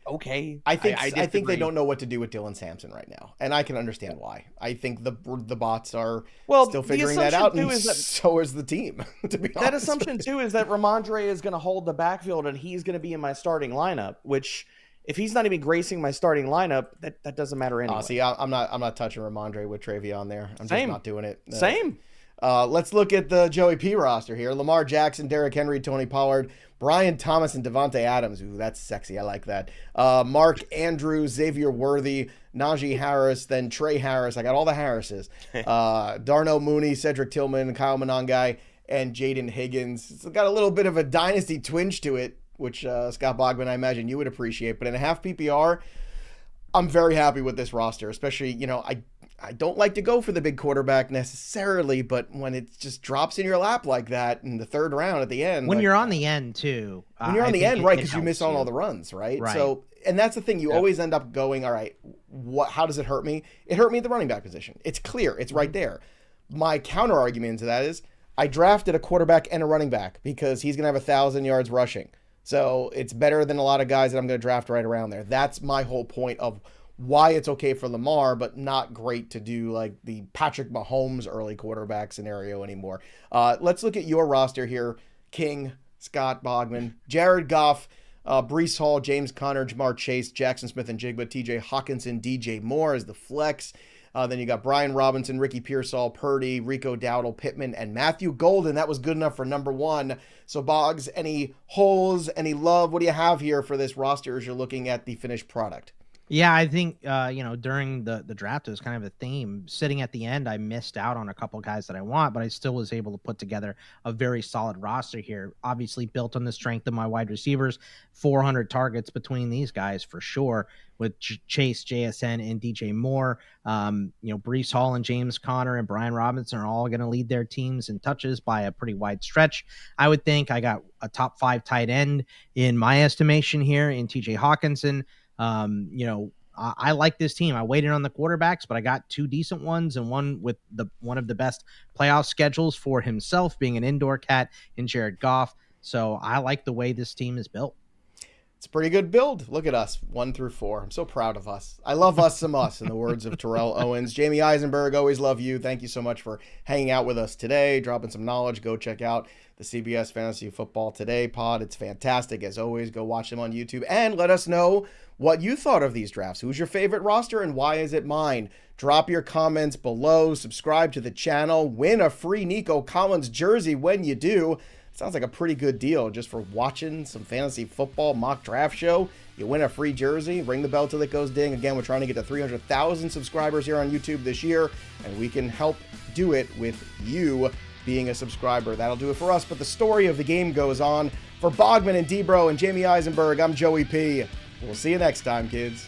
think they don't know what to do with Dylan Sampson right now, and I can understand why. I think the bots are still figuring that out, and so is the team. To be honest, that assumption too is that Ramondre is going to hold the backfield and he's going to be in my starting lineup, which, if he's not even gracing my starting lineup, that doesn't matter anyway. See, I'm not touching Ramondre with Travion there. I'm just not doing it. Same. Let's look at the Joey P roster here. Lamar Jackson, Derrick Henry, Tony Pollard, Brian Thomas, and Devontae Adams. Ooh, that's sexy. I like that. Mark Andrews, Xavier Worthy, Najee Harris, then Trey Harris. I got all the Harrises. Darnell Mooney, Cedric Tillman, Kyle Monangai, and Jaden Higgins. It's got a little bit of a dynasty twinge to it, which Scott Bogman, I imagine you would appreciate. But in a half PPR, I'm very happy with this roster, especially, I don't like to go for the big quarterback necessarily, but when it just drops in your lap like that in the 3rd round at the end. When you're on the end, too. When you're on the end, right, because you miss on all the runs, right? So, and that's the thing. You always end up going, all right, how does it hurt me? It hurt me at the running back position. It's clear. It's right there. My counter argument to that is I drafted a quarterback and a running back because he's going to have 1,000 yards rushing. So it's better than a lot of guys that I'm going to draft right around there. That's my whole point of why it's okay for Lamar, but not great to do like the Patrick Mahomes early quarterback scenario anymore. Let's look at your roster here. King, Scott Bogman, Jared Goff, Breece Hall, James Conner, Jamar Chase, Jackson Smith and Jigba, TJ Hawkinson, DJ Moore as the flex. Then you got Brian Robinson, Ricky Pearsall, Purdy, Rico Dowdle, Pittman, and Matthew Golden. That was good enough for number 1. So, Boggs, any holes, any love? What do you have here for this roster as you're looking at the finished product? Yeah, I think during the draft it was kind of a theme. Sitting at the end, I missed out on a couple guys that I want, but I still was able to put together a very solid roster here. Obviously built on the strength of my wide receivers, 400 targets between these guys for sure, with Chase, JSN, and DJ Moore. Brees Hall and James Conner and Brian Robinson are all going to lead their teams in touches by a pretty wide stretch. I would think I got a top 5 tight end in my estimation here in TJ Hawkinson. I like this team. I waited on the quarterbacks, but I got 2 decent ones, and one with one of the best playoff schedules for himself, being an indoor cat in Jared Goff. So I like the way this team is built. It's a pretty good build. Look at us, 1 through 4. I'm so proud of us. I love us some us, in the words of Terrell Owens. Jamey Eisenberg, always love you. Thank you so much for hanging out with us today, dropping some knowledge. Go check out the CBS Fantasy Football Today pod. It's fantastic. As always, go watch them on YouTube and let us know what you thought of these drafts. Who's your favorite roster and why is it mine? Drop your comments below. Subscribe to the channel. Win a free Nico Collins jersey when you do. Sounds like a pretty good deal just for watching some fantasy football mock draft show. You win a free jersey. Ring the bell till it goes ding. Again, we're trying to get to 300,000 subscribers here on YouTube this year, and we can help do it with you being a subscriber. That'll do it for us, but the story of the game goes on. For Bogman and Debro and Jamey Eisenberg, I'm Joey P. We'll see you next time, kids.